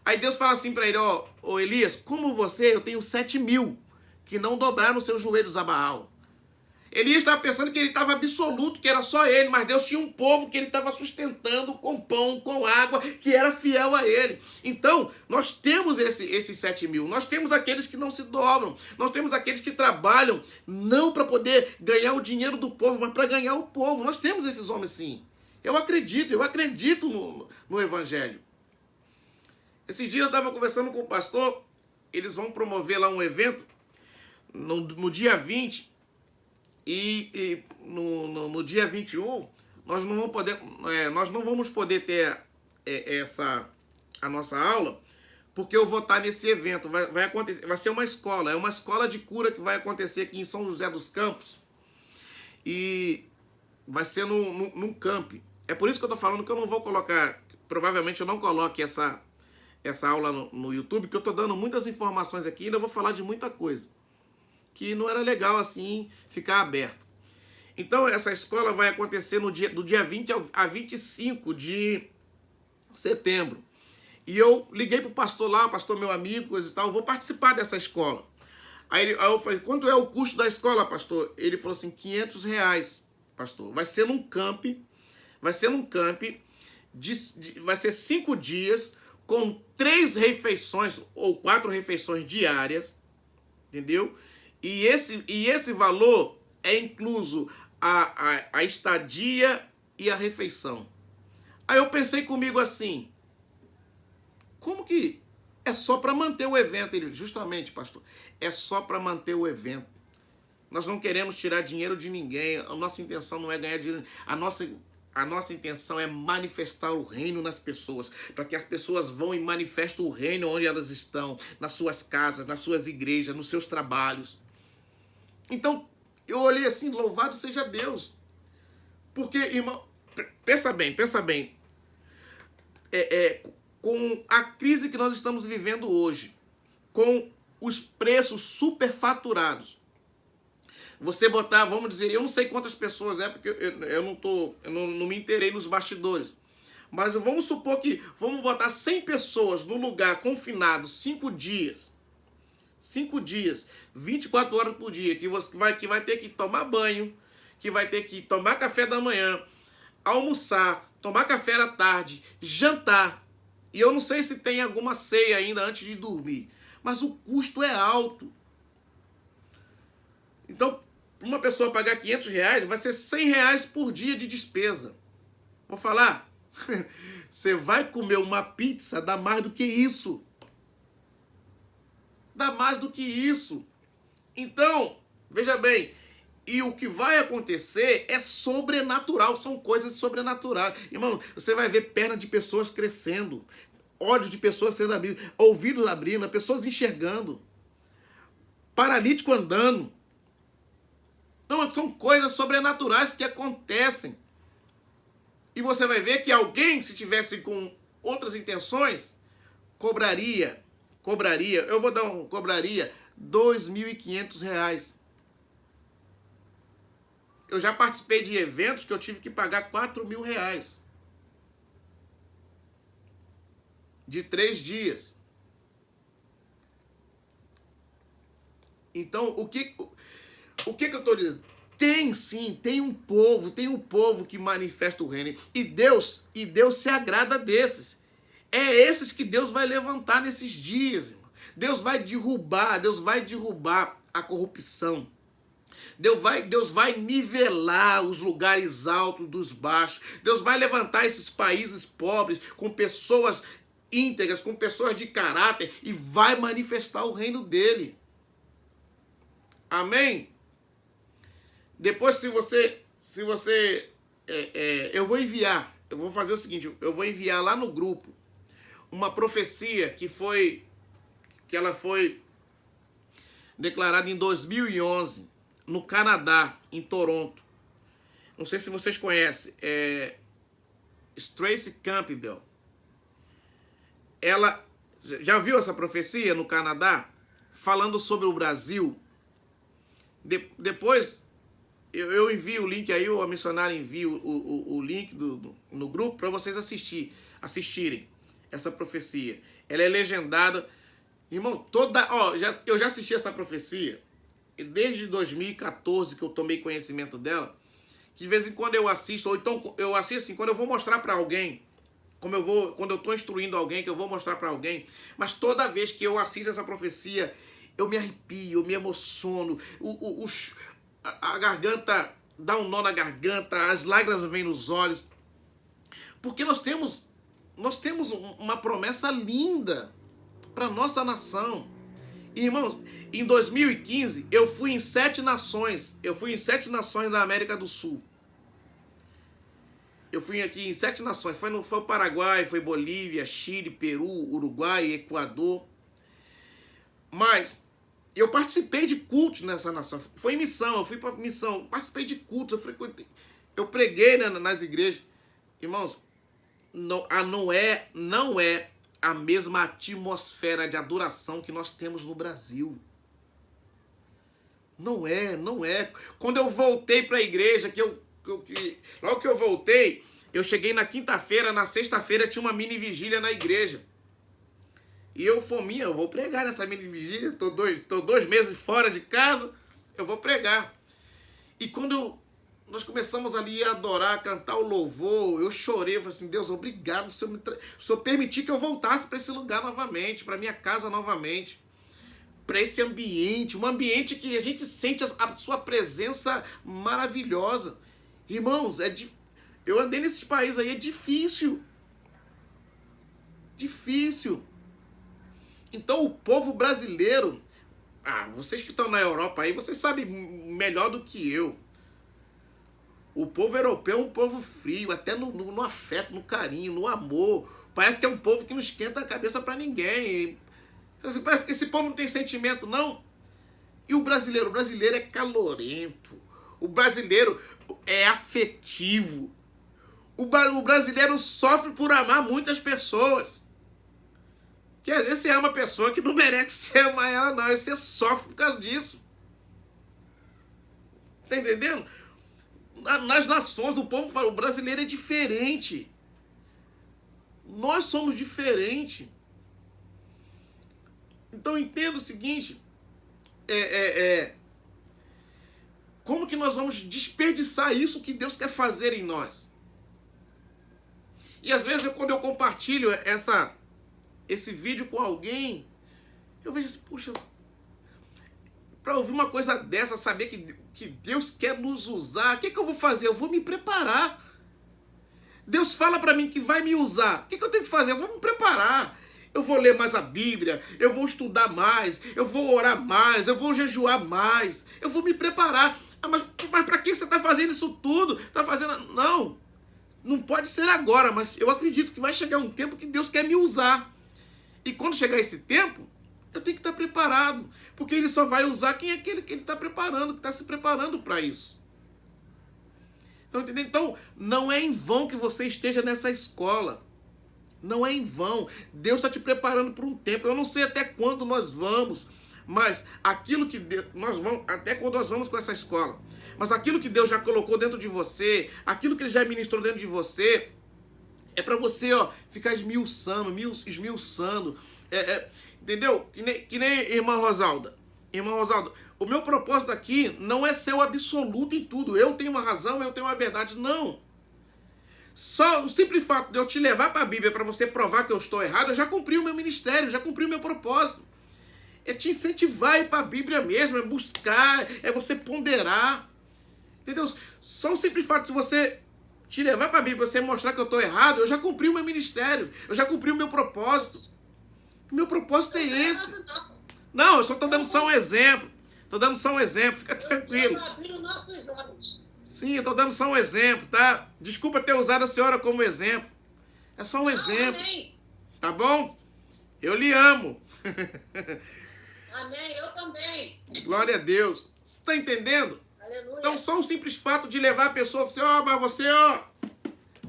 Speaker 1: Aí Deus fala assim para ele, ó Elias, como você, eu tenho 7.000 que não dobraram seus joelhos a Baal. Elias estava pensando que ele estava absoluto, que era só ele, mas Deus tinha um povo que ele estava sustentando com pão, com água, que era fiel a ele. Então, nós temos esses 7.000, nós temos aqueles que não se dobram, nós temos aqueles que trabalham não para poder ganhar o dinheiro do povo, mas para ganhar o povo. Nós temos esses homens sim. Eu acredito no Evangelho. Esses dias eu estava conversando com o pastor, eles vão promover lá um evento no dia 20 e no dia 21 nós não vamos poder ter a nossa aula, porque eu vou estar nesse evento. Vai ser uma escola, é uma escola de cura que vai acontecer aqui em São José dos Campos. E vai ser num camp. É por isso que eu estou falando que eu não vou colocar, provavelmente eu não coloque essa aula no YouTube, porque eu estou dando muitas informações aqui e ainda vou falar de muita coisa que não era legal assim ficar aberto. Então essa escola vai acontecer do dia 20 a 25 de setembro. E eu liguei pro pastor lá, pastor meu amigo, coisa e tal, eu vou participar dessa escola. Aí eu falei, quanto é o custo da escola, pastor? Ele falou assim, R$500, pastor. Vai ser num camp, vai ser 5 dias, com 3 refeições ou 4 refeições diárias, entendeu? E esse valor é incluso a estadia e a refeição. Aí eu pensei comigo assim, como que é só para manter o evento? Ele, justamente, pastor, é só para manter o evento. Nós não queremos tirar dinheiro de ninguém, a nossa intenção não é ganhar dinheiro, a nossa intenção é manifestar o reino nas pessoas, para que as pessoas vão e manifestem o reino onde elas estão, nas suas casas, nas suas igrejas, nos seus trabalhos. Então, eu olhei assim, louvado seja Deus. Porque, irmão, pensa bem, com a crise que nós estamos vivendo hoje, com os preços superfaturados, você botar, vamos dizer, eu não sei quantas pessoas é, porque eu não me inteirei nos bastidores, mas vamos supor que vamos botar 100 pessoas no lugar confinado 5 dias, 24 horas por dia, que vai ter que tomar banho, que vai ter que tomar café da manhã, almoçar, tomar café da tarde, jantar. E eu não sei se tem alguma ceia ainda antes de dormir, mas o custo é alto. Então, para uma pessoa pagar R$500, vai ser R$100 por dia de despesa. Vou falar, você vai comer uma pizza, dá mais do que isso. Dá mais do que isso. Então, veja bem, e o que vai acontecer é sobrenatural, são coisas sobrenaturais. Irmão, você vai ver perna de pessoas crescendo, olhos de pessoas sendo abridos, ouvidos abrindo, pessoas enxergando, paralítico andando. Então, são coisas sobrenaturais que acontecem. E você vai ver que alguém, se tivesse com outras intenções, cobraria R$2.500. Eu já participei de eventos que eu tive que pagar R$4.000. De 3 dias. Então, o que eu estou dizendo? Tem sim, tem um povo que manifesta o reino. E Deus se agrada desses. É esses que Deus vai levantar nesses dias, irmão. Deus vai derrubar a corrupção. Deus vai nivelar os lugares altos dos baixos. Deus vai levantar esses países pobres com pessoas íntegras, com pessoas de caráter e vai manifestar o reino dele. Amém? Depois, se você eu vou fazer o seguinte, eu vou enviar lá no grupo uma profecia que ela foi declarada em 2011 no Canadá, em Toronto. Não sei se vocês conhecem, Tracy Campbell. Ela já viu essa profecia no Canadá falando sobre o Brasil? Depois eu envio o link aí, ou a missionária envia o link no grupo para vocês assistirem essa profecia. Ela é legendada. Irmão, eu já assisti essa profecia desde 2014 que eu tomei conhecimento dela, que de vez em quando eu assisto, ou então eu assisto assim, quando eu vou mostrar para alguém, quando eu estou instruindo alguém, que eu vou mostrar para alguém, mas toda vez que eu assisto essa profecia, eu me arrepio, eu me emociono, a garganta dá um nó na garganta, as lágrimas vêm nos olhos, porque nós temos nós temos uma promessa linda para nossa nação. Irmãos, em 2015, eu fui em 7 nações. Eu fui em 7 nações da América do Sul. Eu fui aqui em 7 nações. Foi o Paraguai, foi Bolívia, Chile, Peru, Uruguai, Equador. Mas eu participei de cultos nessa nação. Foi em missão, eu fui para missão. Participei de cultos, eu frequentei. Eu preguei nas igrejas. Irmãos, não é a mesma atmosfera de adoração que nós temos no Brasil. Não é. Quando eu voltei para a igreja, logo que eu voltei, eu cheguei na quinta-feira, na sexta-feira tinha uma mini vigília na igreja. E eu vou pregar nessa mini vigília, tô 2 meses fora de casa, eu vou pregar. E quando nós começamos ali a adorar, a cantar o louvor, eu chorei, eu falei assim, Deus, obrigado, o Senhor permitir que eu voltasse para esse lugar novamente, para minha casa novamente, para esse ambiente, um ambiente que a gente sente a sua presença maravilhosa. Irmãos, eu andei nesses países aí, é difícil. Difícil. Então o povo brasileiro, vocês que estão na Europa aí, vocês sabem melhor do que eu. O povo europeu é um povo frio, até no afeto, no carinho, no amor. Parece que é um povo que não esquenta a cabeça para ninguém. Parece que esse povo não tem sentimento, não. E o brasileiro? O brasileiro é calorento. O brasileiro é afetivo. O brasileiro sofre por amar muitas pessoas. Que às vezes você ama uma pessoa que não merece você amar ela, não. E você sofre por causa disso. Tá entendendo? Nas nações, o povo fala, o brasileiro é diferente. Nós somos diferentes. Então entenda o seguinte, como que nós vamos desperdiçar isso que Deus quer fazer em nós? E às vezes quando eu compartilho esse vídeo com alguém, eu vejo assim, puxa, para ouvir uma coisa dessa, saber que Deus quer nos usar, o que eu vou fazer? Eu vou me preparar. Deus fala para mim que vai me usar. O que eu tenho que fazer? Eu vou me preparar. Eu vou ler mais a Bíblia, eu vou estudar mais, eu vou orar mais, eu vou jejuar mais, eu vou me preparar. Mas para que você está fazendo isso tudo? Está fazendo... Não pode ser agora, mas eu acredito que vai chegar um tempo que Deus quer me usar. E quando chegar esse tempo, eu tenho que estar preparado, porque Ele só vai usar quem é aquele que Ele está preparando, que está se preparando para isso. Então, entendeu? Então, não é em vão que você esteja nessa escola. Não é em vão. Deus está te preparando por um tempo. Eu não sei até quando nós vamos, mas aquilo que nós vamos, até quando nós vamos com essa escola, mas aquilo que Deus já colocou dentro de você, aquilo que Ele já ministrou dentro de você, é para você, ficar esmiuçando. Entendeu? Que nem irmã Rosalda. Irmã Rosalda, o meu propósito aqui não é ser o absoluto em tudo. Eu tenho uma razão, eu tenho uma verdade. Não. Só o simples fato de eu te levar para a Bíblia para você provar que eu estou errado, eu já cumpri o meu ministério, já cumpri o meu propósito. É te incentivar a ir para a Bíblia mesmo, é buscar, é você ponderar. Entendeu? Só o simples fato de você te levar para a Bíblia, você mostrar que eu estou errado, eu já cumpri o meu ministério, eu já cumpri o meu propósito. O meu propósito é esse. Não, eu só estou dando só um exemplo. Estou dando só um exemplo, fica tranquilo. Sim, eu estou dando só um exemplo, tá? Desculpa ter usado a senhora como exemplo. É só um exemplo.
Speaker 2: Amém.
Speaker 1: Tá bom? Eu lhe amo.
Speaker 2: Amém, eu também.
Speaker 1: Glória a Deus. Você está entendendo?
Speaker 2: Aleluia.
Speaker 1: Então, só o simples fato de levar a pessoa, você, mas você,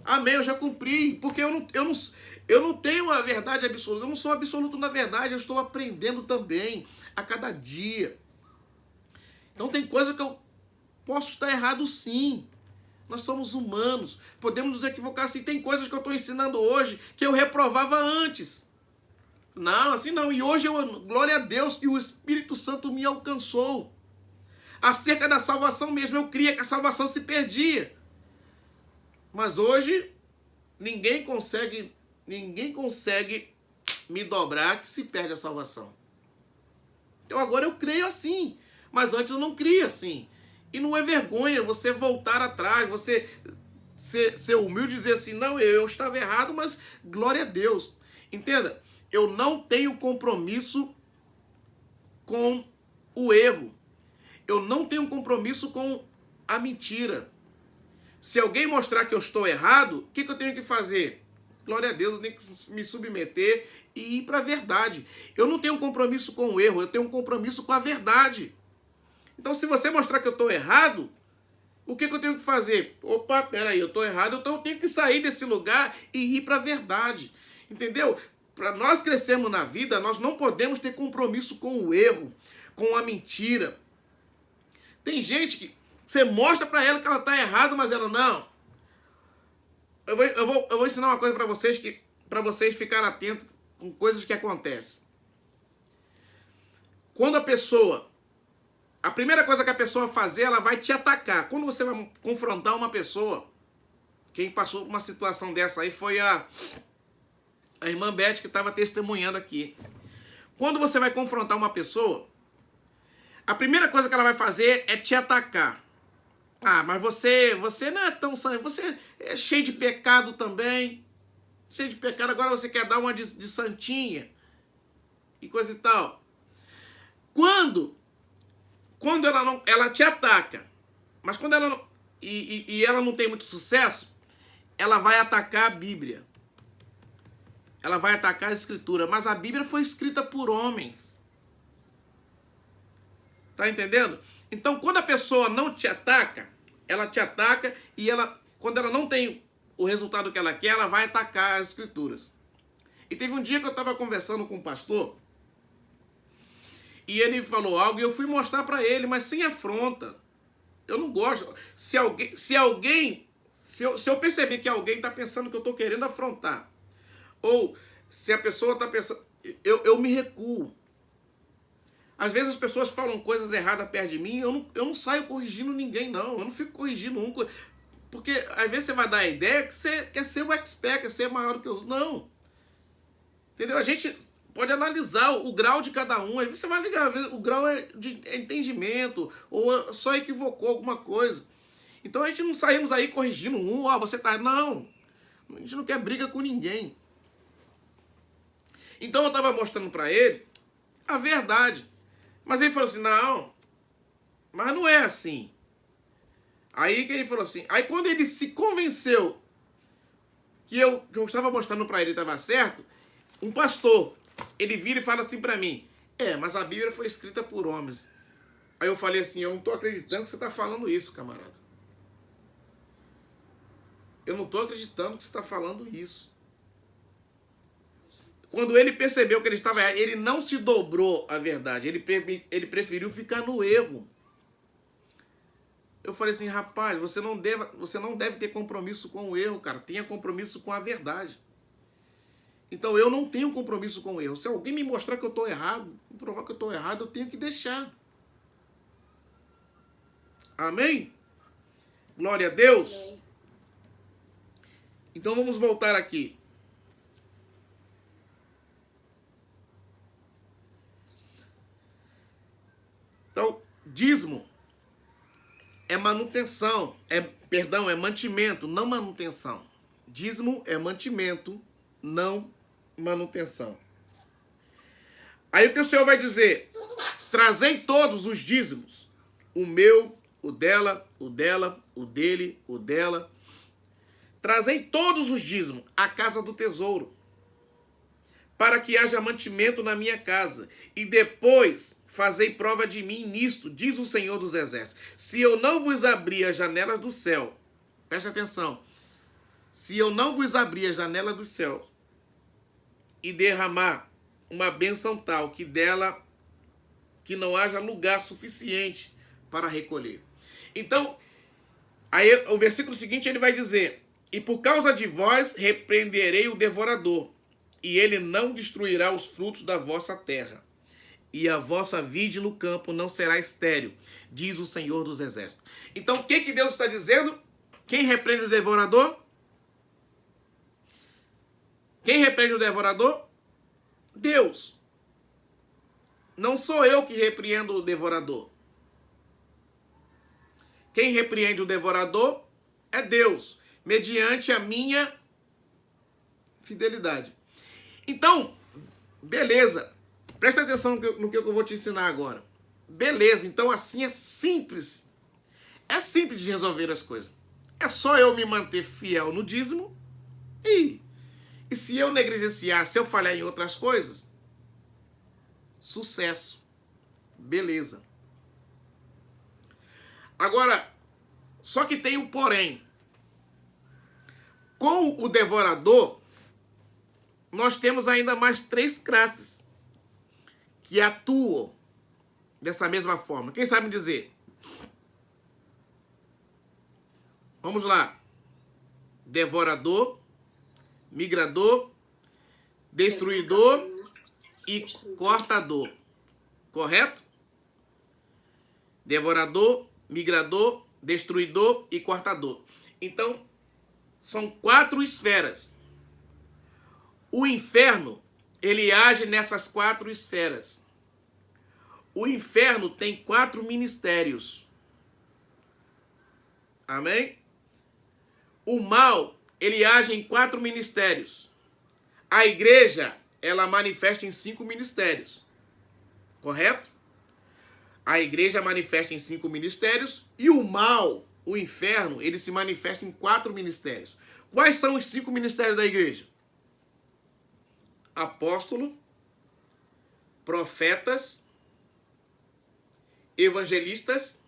Speaker 1: amém, eu já cumpri. Porque eu não tenho a verdade absoluta. Eu não sou absoluto na verdade. Eu estou aprendendo também a cada dia. Então, tem coisa que eu posso estar errado, sim. Nós somos humanos. Podemos nos equivocar, sim. Tem coisas que eu estou ensinando hoje que eu reprovava antes. Não, assim não. E hoje, glória a Deus que o Espírito Santo me alcançou. Acerca da salvação mesmo, eu cria que a salvação se perdia. Mas hoje, ninguém consegue me dobrar que se perde a salvação. Então agora eu creio assim. Mas antes eu não cria assim. E não é vergonha você voltar atrás, você ser humilde e dizer assim, não, eu estava errado, mas glória a Deus. Entenda, eu não tenho compromisso com o erro. Eu não tenho compromisso com a mentira. Se alguém mostrar que eu estou errado, o que eu tenho que fazer? Glória a Deus, eu tenho que me submeter e ir para a verdade. Eu não tenho compromisso com o erro, eu tenho um compromisso com a verdade. Então, se você mostrar que eu estou errado, o que eu tenho que fazer? Opa, peraí, eu estou errado, então eu tenho que sair desse lugar e ir para a verdade. Entendeu? Para nós crescermos na vida, nós não podemos ter compromisso com o erro, com a mentira. Tem gente que você mostra para ela que ela está errada, mas ela não. Eu vou ensinar uma coisa para vocês ficarem atentos com coisas que acontecem. Quando a primeira coisa que a pessoa fazer, ela vai te atacar. Quando você vai confrontar uma pessoa, quem passou por uma situação dessa aí foi a irmã Beth, que estava testemunhando aqui. Quando você vai confrontar uma pessoa, a primeira coisa que ela vai fazer é te atacar. Ah, mas você não é tão sangue, você é cheio de pecado também. Cheio de pecado, agora você quer dar uma de santinha. E coisa e tal. Quando ela te ataca, mas quando ela não, e ela não tem muito sucesso, ela vai atacar a Bíblia. Ela vai atacar a Escritura, mas a Bíblia foi escrita por homens. Tá entendendo? Então, quando a pessoa não te ataca, ela te ataca e quando ela não tem o resultado que ela quer, ela vai atacar as Escrituras. E teve um dia que eu estava conversando com um pastor e ele falou algo e eu fui mostrar para ele, mas sem afronta. Eu não gosto. Se eu perceber que alguém está pensando que eu estou querendo afrontar, ou se a pessoa está pensando, eu me recuo. Às vezes as pessoas falam coisas erradas perto de mim, eu não saio corrigindo ninguém, não. Eu não fico corrigindo um. Porque às vezes você vai dar a ideia que você quer ser o expert, quer ser maior do que os outros. Não. Entendeu? A gente pode analisar o grau de cada um. Aí você vai ligar, às vezes o grau é de entendimento, ou só equivocou alguma coisa. Então a gente não saímos aí corrigindo um, você tá... Não. A gente não quer briga com ninguém. Então eu estava mostrando para ele a verdade. Mas ele falou assim, não, mas não é assim. Aí que ele falou assim, aí quando ele se convenceu que eu estava mostrando para ele estava certo, um pastor, ele vira e fala assim para mim, mas a Bíblia foi escrita por homens. Aí eu falei assim, eu não estou acreditando que você está falando isso, camarada. Eu não estou acreditando que você está falando isso. Quando ele percebeu que ele estava errado, ele não se dobrou à verdade. Ele preferiu ficar no erro. Eu falei assim, rapaz, você não deve ter compromisso com o erro, cara. Tenha compromisso com a verdade. Então eu não tenho compromisso com o erro. Se alguém me mostrar que eu estou errado, me provar que eu estou errado, eu tenho que deixar. Amém? Glória a Deus.
Speaker 2: Amém.
Speaker 1: Então vamos voltar aqui. Então, dízimo é manutenção, é mantimento, não manutenção. Dízimo é mantimento, não manutenção. Aí o que o Senhor vai dizer? Trazei todos os dízimos. O meu, o dela, o dela, o dele, o dela. Trazei todos os dízimos à casa do tesouro, para que haja mantimento na minha casa. E depois fazei prova de mim nisto, diz o Senhor dos Exércitos. Se eu não vos abrir as janelas do céu, preste atenção. Se eu não vos abrir as janelas do céu e derramar uma bênção tal que não haja lugar suficiente para recolher. Então, aí o versículo seguinte ele vai dizer, e por causa de vós repreenderei o devorador, e ele não destruirá os frutos da vossa terra. E a vossa vide no campo não será estéril, diz o Senhor dos Exércitos. Então, o que Deus está dizendo? Quem repreende o devorador? Quem repreende o devorador? Deus. Não sou eu que repreendo o devorador. Quem repreende o devorador é Deus. mediante a minha fidelidade. Então, beleza. Presta atenção no que eu vou te ensinar agora. Beleza, então assim é simples. É simples de resolver as coisas. É só eu me manter fiel no dízimo e se eu negligenciar, se eu falhar em outras coisas, sucesso. Beleza. Agora, só que tem um porém. Com o devorador, nós temos ainda mais 3 classes que atuam dessa mesma forma. Quem sabe me dizer? Vamos lá. Devorador, migrador, destruidor e cortador. Correto? Devorador, migrador, destruidor e cortador. Então, são 4 esferas. O inferno, ele age nessas 4 esferas. O inferno tem 4 ministérios. Amém? O mal, ele age em 4 ministérios. A igreja, ela manifesta em 5 ministérios. Correto? A igreja manifesta em 5 ministérios e o mal, o inferno, ele se manifesta em 4 ministérios. Quais são os 5 ministérios da igreja? Apóstolo, profetas, evangelistas,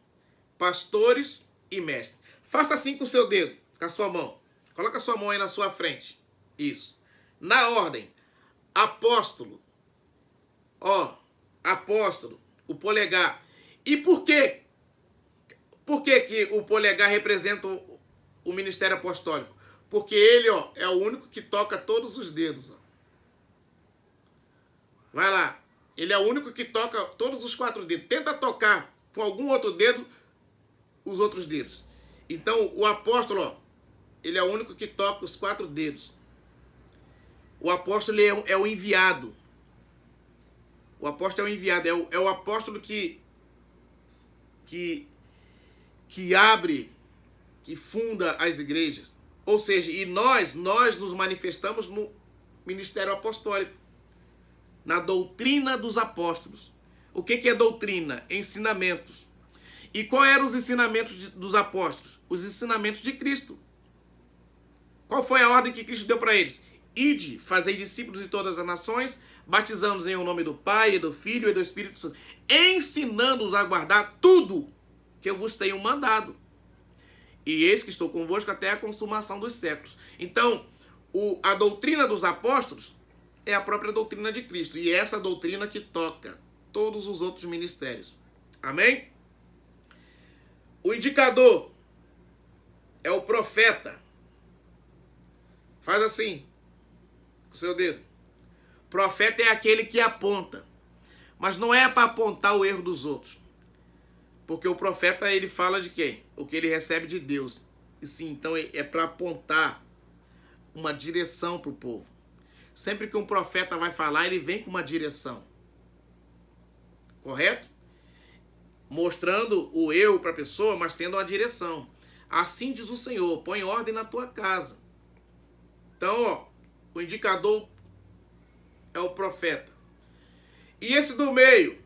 Speaker 1: pastores e mestres. Faça assim com o seu dedo, com a sua mão. Coloca a sua mão aí na sua frente. Isso. Na ordem. Apóstolo. Apóstolo. O polegar. E por quê? Por que o polegar representa o ministério apostólico? Porque ele, é o único que toca todos os dedos. Vai lá. Ele é o único que toca todos os 4 dedos. Tenta tocar com algum outro dedo os outros dedos. Então, o apóstolo, ele é o único que toca os 4 dedos. O apóstolo é o enviado. O apóstolo é o enviado. É o apóstolo que abre, que funda as igrejas. Ou seja, e nós nos manifestamos no ministério apostólico, na doutrina dos apóstolos. O que é doutrina? Ensinamentos. E quais eram os ensinamentos dos apóstolos? Os ensinamentos de Cristo. Qual foi a ordem que Cristo deu para eles? Ide, fazei discípulos de todas as nações, batizando-os em nome do Pai, e do Filho e do Espírito Santo, ensinando-os a guardar tudo que eu vos tenho mandado. E eis que estou convosco até a consumação dos séculos. Então, a doutrina dos apóstolos é a própria doutrina de Cristo. E é essa doutrina que toca todos os outros ministérios. Amém? O indicador é o profeta. Faz assim, com o seu dedo. Profeta é aquele que aponta. Mas não é para apontar o erro dos outros. Porque o profeta, ele fala de quem? O que ele recebe de Deus. E sim, então é para apontar uma direção para o povo. Sempre que um profeta vai falar, ele vem com uma direção. Correto? Mostrando o eu para a pessoa, mas tendo uma direção. Assim diz o Senhor, põe ordem na tua casa. Então, o indicador é o profeta. E esse do meio,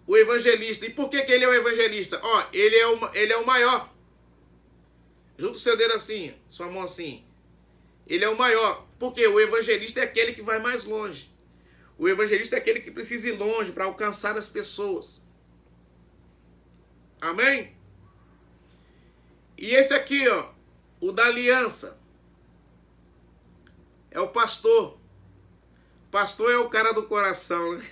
Speaker 1: o evangelista. E por que ele é o evangelista? Ele é o maior. Junta o seu dedo assim, sua mão assim. Ele é o maior. Porque o evangelista é aquele que vai mais longe. O evangelista é aquele que precisa ir longe para alcançar as pessoas. Amém? E esse aqui, o da aliança, é o pastor. Pastor é o cara do coração, né?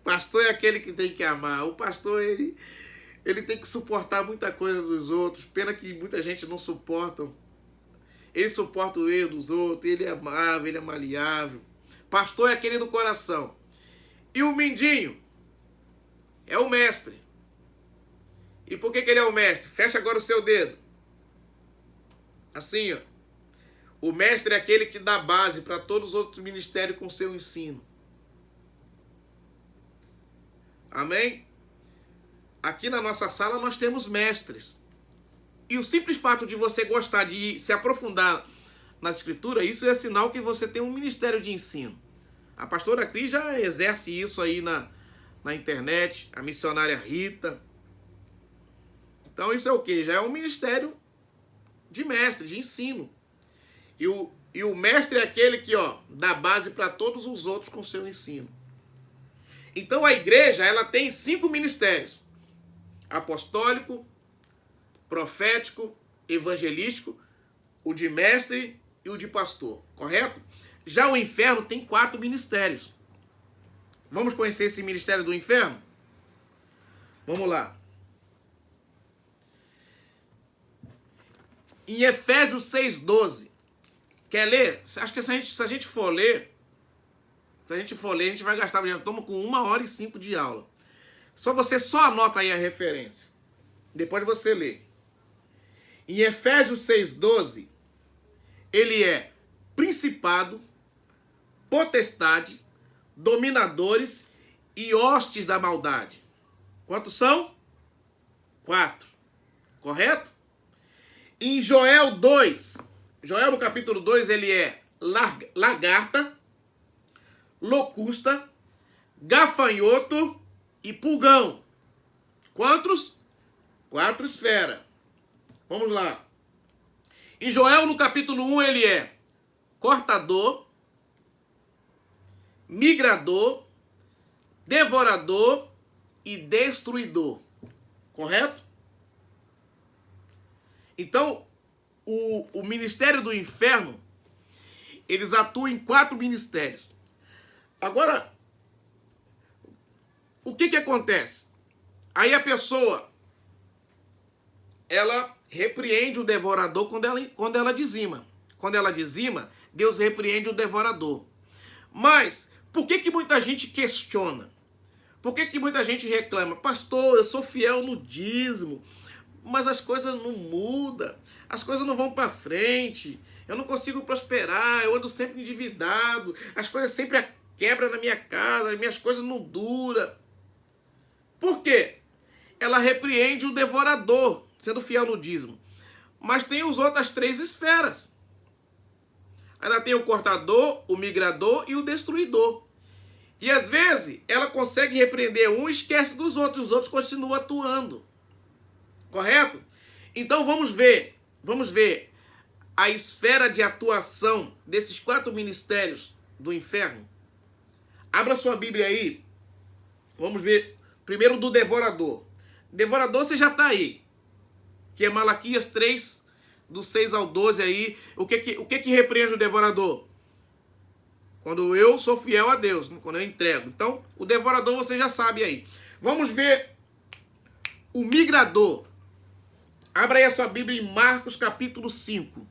Speaker 1: Pastor é aquele que tem que amar. O pastor, ele tem que suportar muita coisa dos outros. Pena que muita gente não suporta. Ele suporta o erro dos outros. Ele é amável, ele é maleável. Pastor é aquele do coração. E o mindinho é o mestre. E por que ele é o mestre? Fecha agora o seu dedo. Assim, O mestre é aquele que dá base para todos os outros ministérios com seu ensino. Amém? Aqui na nossa sala nós temos mestres. E o simples fato de você gostar de se aprofundar na escritura, isso é sinal que você tem um ministério de ensino. A pastora Cris já exerce isso aí na internet, a missionária Rita. Então isso é o quê? Já é um ministério de mestre, de ensino. E o mestre é aquele que, dá base para todos os outros com seu ensino. Então a igreja, ela tem 5 ministérios: apostólico, profético, evangelístico, o de mestre e o de pastor, correto? Já o inferno tem 4 ministérios. Vamos conhecer esse ministério do inferno? Vamos lá. Em Efésios 6,12. Quer ler? Acho que se a gente for ler, a gente vai gastar, já estamos com 1h05 de aula. Você só anota aí a referência. Depois você lê. Em Efésios 6,12, ele é principado, potestade, dominadores e hostes da maldade. Quantos são? 4. Correto? Em Joel 2, Joel no capítulo 2, ele é lagarta, locusta, gafanhoto e pulgão. Quantos? 4 esferas. Vamos lá. Em Joel no capítulo 1, ele é cortador, migrador, devorador e destruidor. Correto? Então, o ministério do inferno, eles atuam em 4 ministérios. Agora, o que acontece? Aí a pessoa, ela repreende o devorador quando ela dizima. Quando ela dizima, Deus repreende o devorador. Mas, por que muita gente questiona? Por que muita gente reclama? Pastor, eu sou fiel no dízimo, mas as coisas não mudam, as coisas não vão para frente, eu não consigo prosperar, eu ando sempre endividado, as coisas sempre quebram na minha casa, as minhas coisas não duram. Por quê? Ela repreende o devorador, sendo fiel no dízimo. Mas tem as outras 3 esferas. Ela tem o cortador, o migrador e o destruidor. E às vezes ela consegue repreender um e esquece dos outros, os outros continuam atuando. Correto? Então vamos ver a esfera de atuação desses 4 ministérios do inferno. Abra sua Bíblia aí. Vamos ver primeiro do devorador. Devorador você já está aí. Que é Malaquias 3, do 6 ao 12 aí. O que repreende o devorador? Quando eu sou fiel a Deus, quando eu entrego. Então, o devorador você já sabe aí. Vamos ver o migrador. Abra aí a sua Bíblia em Marcos capítulo 5.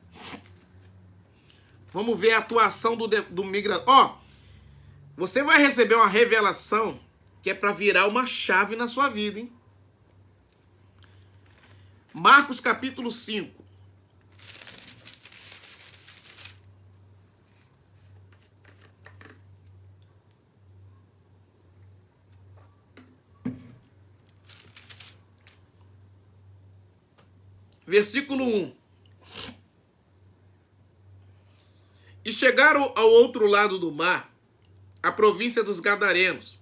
Speaker 1: Vamos ver a atuação do migrador. Você vai receber uma revelação que é para virar uma chave na sua vida, hein? Marcos capítulo 5. Versículo 1. E chegaram ao outro lado do mar, a província dos Gadarenos.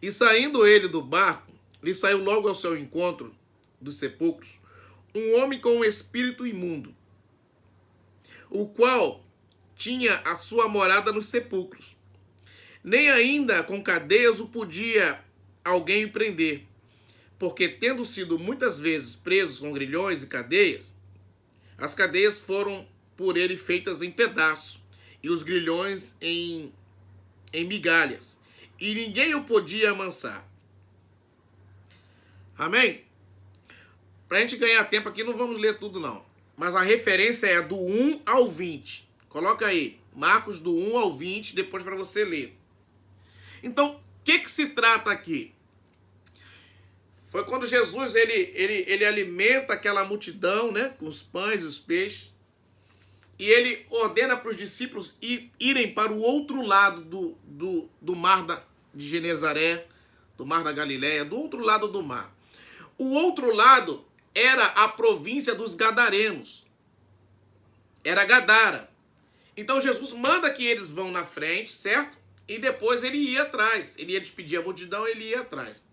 Speaker 1: E saindo ele do barco, lhe saiu logo ao seu encontro dos sepulcros um homem com um espírito imundo, o qual tinha a sua morada nos sepulcros. Nem ainda com cadeias o podia alguém prender, porque tendo sido muitas vezes presos com grilhões e cadeias, as cadeias foram por ele feitas em pedaços, e os grilhões em migalhas, e ninguém o podia amansar. Amém? Para a gente ganhar tempo aqui, não vamos ler tudo não. Mas a referência é do 1 ao 20. Coloca aí, Marcos do 1 ao 20, depois para você ler. Então, o que se trata aqui? Foi quando Jesus ele alimenta aquela multidão, né, com os pães e os peixes. E ele ordena para os discípulos irem para o outro lado do mar de Genezaré, do mar da Galileia, do outro lado do mar. O outro lado era a província dos Gadarenos. Era Gadara. Então Jesus manda que eles vão na frente, certo? E depois ele ia atrás. Ele ia despedir a multidão, ele ia atrás.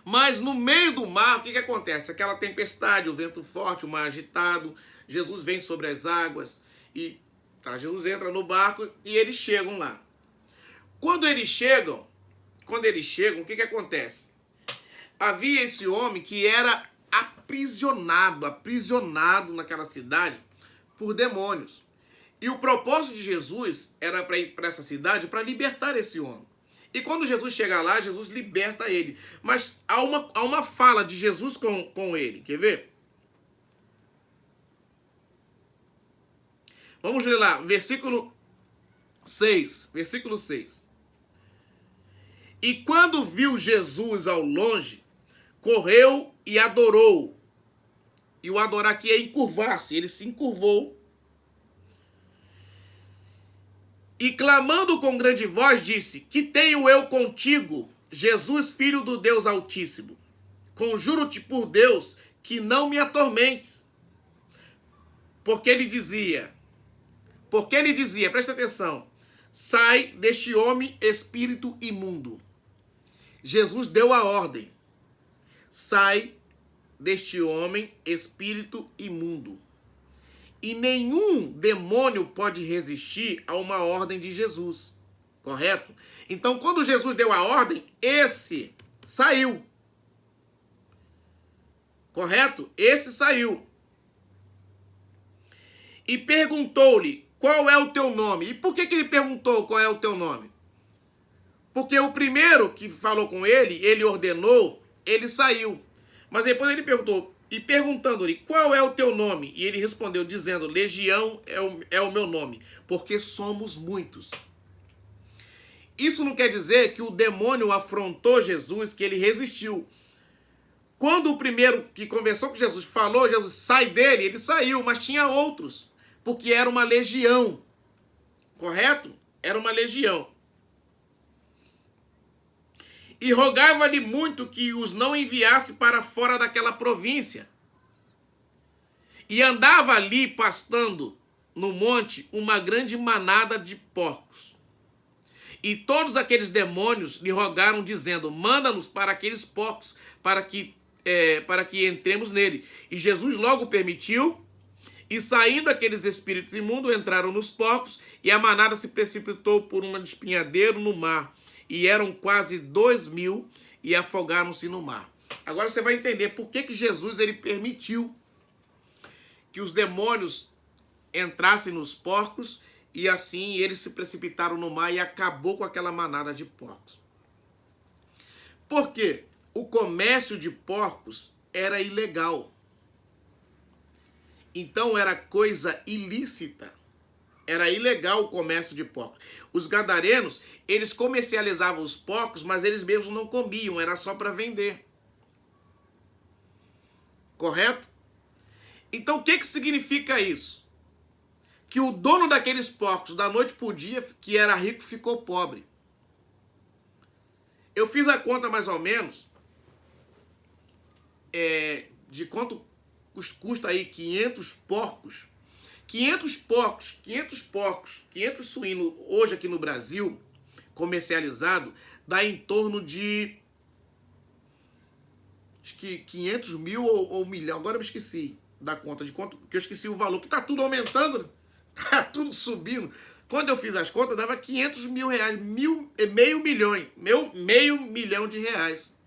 Speaker 1: Mas no meio do mar, o que acontece? Aquela tempestade, o vento forte, o mar agitado. Jesus vem sobre as águas. E Jesus entra no barco e eles chegam lá. Quando eles chegam, o que acontece? Havia esse homem que era aprisionado naquela cidade por demônios. E o propósito de Jesus era para ir para essa cidade para libertar esse homem. E quando Jesus chega lá, Jesus liberta ele. Mas há uma fala de Jesus com ele. Quer ver? Vamos ler lá, versículo 6. Versículo 6. E quando viu Jesus ao longe, correu e adorou. E o adorar aqui é encurvar-se. Ele se encurvou. E clamando com grande voz, disse: Que tenho eu contigo, Jesus, Filho do Deus Altíssimo? Conjuro-te por Deus que não me atormentes. Porque ele dizia, presta atenção, sai deste homem, espírito imundo. Jesus deu a ordem. Sai deste homem, espírito imundo. E nenhum demônio pode resistir a uma ordem de Jesus. Correto? Então, quando Jesus deu a ordem, esse saiu. Correto? Esse saiu. E perguntou-lhe: qual é o teu nome? E por que ele perguntou qual é o teu nome? Porque o primeiro que falou com ele ordenou, ele saiu. Mas depois ele perguntou, e perguntando-lhe, qual é o teu nome? E ele respondeu, dizendo, Legião é o meu nome, porque somos muitos. Isso não quer dizer que o demônio afrontou Jesus, que ele resistiu. Quando o primeiro que conversou com Jesus falou, Jesus, sai dele, ele saiu, mas tinha outros, porque era uma legião. Correto? Era uma legião. E rogava-lhe muito que os não enviasse para fora daquela província. E andava ali pastando no monte uma grande manada de porcos. E todos aqueles demônios lhe rogaram, dizendo, manda-nos para aqueles porcos, para que entremos nele. E Jesus logo permitiu, e saindo aqueles espíritos imundos, entraram nos porcos, e a manada se precipitou por um espinhadeiro no mar. E eram quase 2.000 e afogaram-se no mar. Agora você vai entender por que Jesus ele permitiu que os demônios entrassem nos porcos e assim eles se precipitaram no mar e acabou com aquela manada de porcos. Por quê? O comércio de porcos era ilegal. Então era coisa ilícita. Era ilegal o comércio de porcos. Os gadarenos, eles comercializavam os porcos, mas eles mesmos não comiam, era só para vender. Correto? Então o que significa isso? Que o dono daqueles porcos, da noite para o dia, que era rico, ficou pobre. Eu fiz a conta mais ou menos de quanto custa aí 500 porcos. 500 suínos hoje aqui no Brasil, comercializado, dá em torno de acho que 500 mil ou 1 milhão. Agora eu me esqueci da conta de quanto, porque eu esqueci o valor, que tá tudo aumentando, né? Tá tudo subindo. Quando eu fiz as contas, dava 500 mil reais, meio milhão de reais.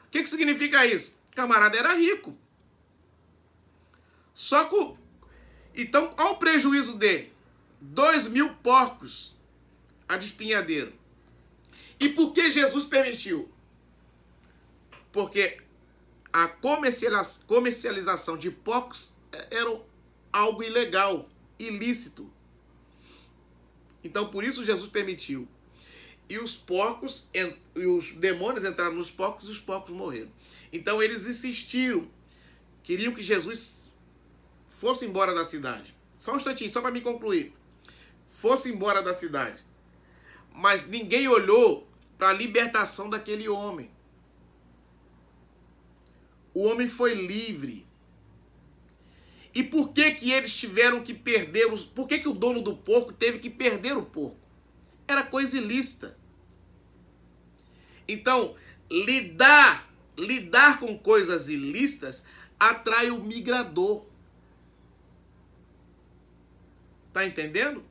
Speaker 1: O que significa isso? O camarada era rico. Só que então, olha o prejuízo dele. 2.000 porcos a despenhadeiro. E por que Jesus permitiu? Porque a comercialização de porcos era algo ilegal, ilícito. Então, por isso Jesus permitiu. E os demônios entraram nos porcos e os porcos morreram. Então, eles insistiram. Queriam que Jesus fosse embora da cidade. Só um instantinho, só para me concluir. Fosse embora da cidade. Mas ninguém olhou para a libertação daquele homem. o homem foi livre. E por que que eles tiveram que perder por que que o dono do porco teve que perder o porco? Era coisa ilícita. Então, lidar com coisas ilícitas atrai o migrador. Tá entendendo?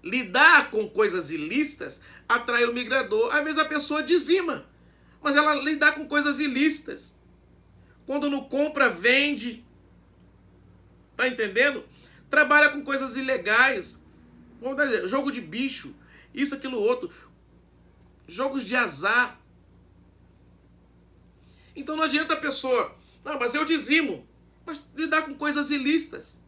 Speaker 1: Lidar com coisas ilícitas atrai o migrador. Às vezes a pessoa dizima, mas ela lidar com coisas ilícitas. Quando não compra, vende. Tá entendendo? Trabalha com coisas ilegais. Vamos dizer, jogo de bicho, isso, aquilo, outro. Jogos de azar. Então não adianta a pessoa, não, mas eu dizimo. Mas lidar com coisas ilícitas.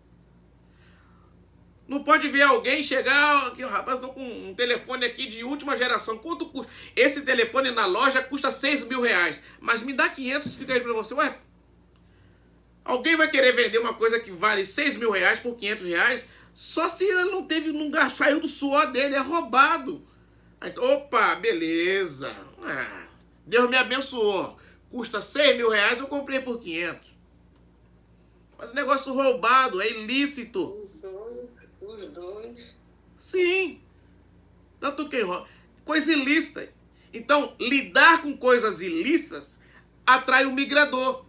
Speaker 1: Não pode ver alguém chegar, aqui, rapaz, estou com um telefone aqui de última geração. Quanto custa? Esse telefone na loja custa 6 mil reais. Mas me dá 500, fica aí para você. Ué, alguém vai querer vender uma coisa que vale 6 mil reais por 500 reais? Só se ele não saiu do suor dele, é roubado. Aí, opa, beleza. Deus me abençoou. Custa 6 mil reais, eu comprei por 500. Mas negócio roubado, é ilícito.
Speaker 2: Os dois.
Speaker 1: Sim. Tanto que coisa ilícita. Então, lidar com coisas ilícitas atrai o migrador.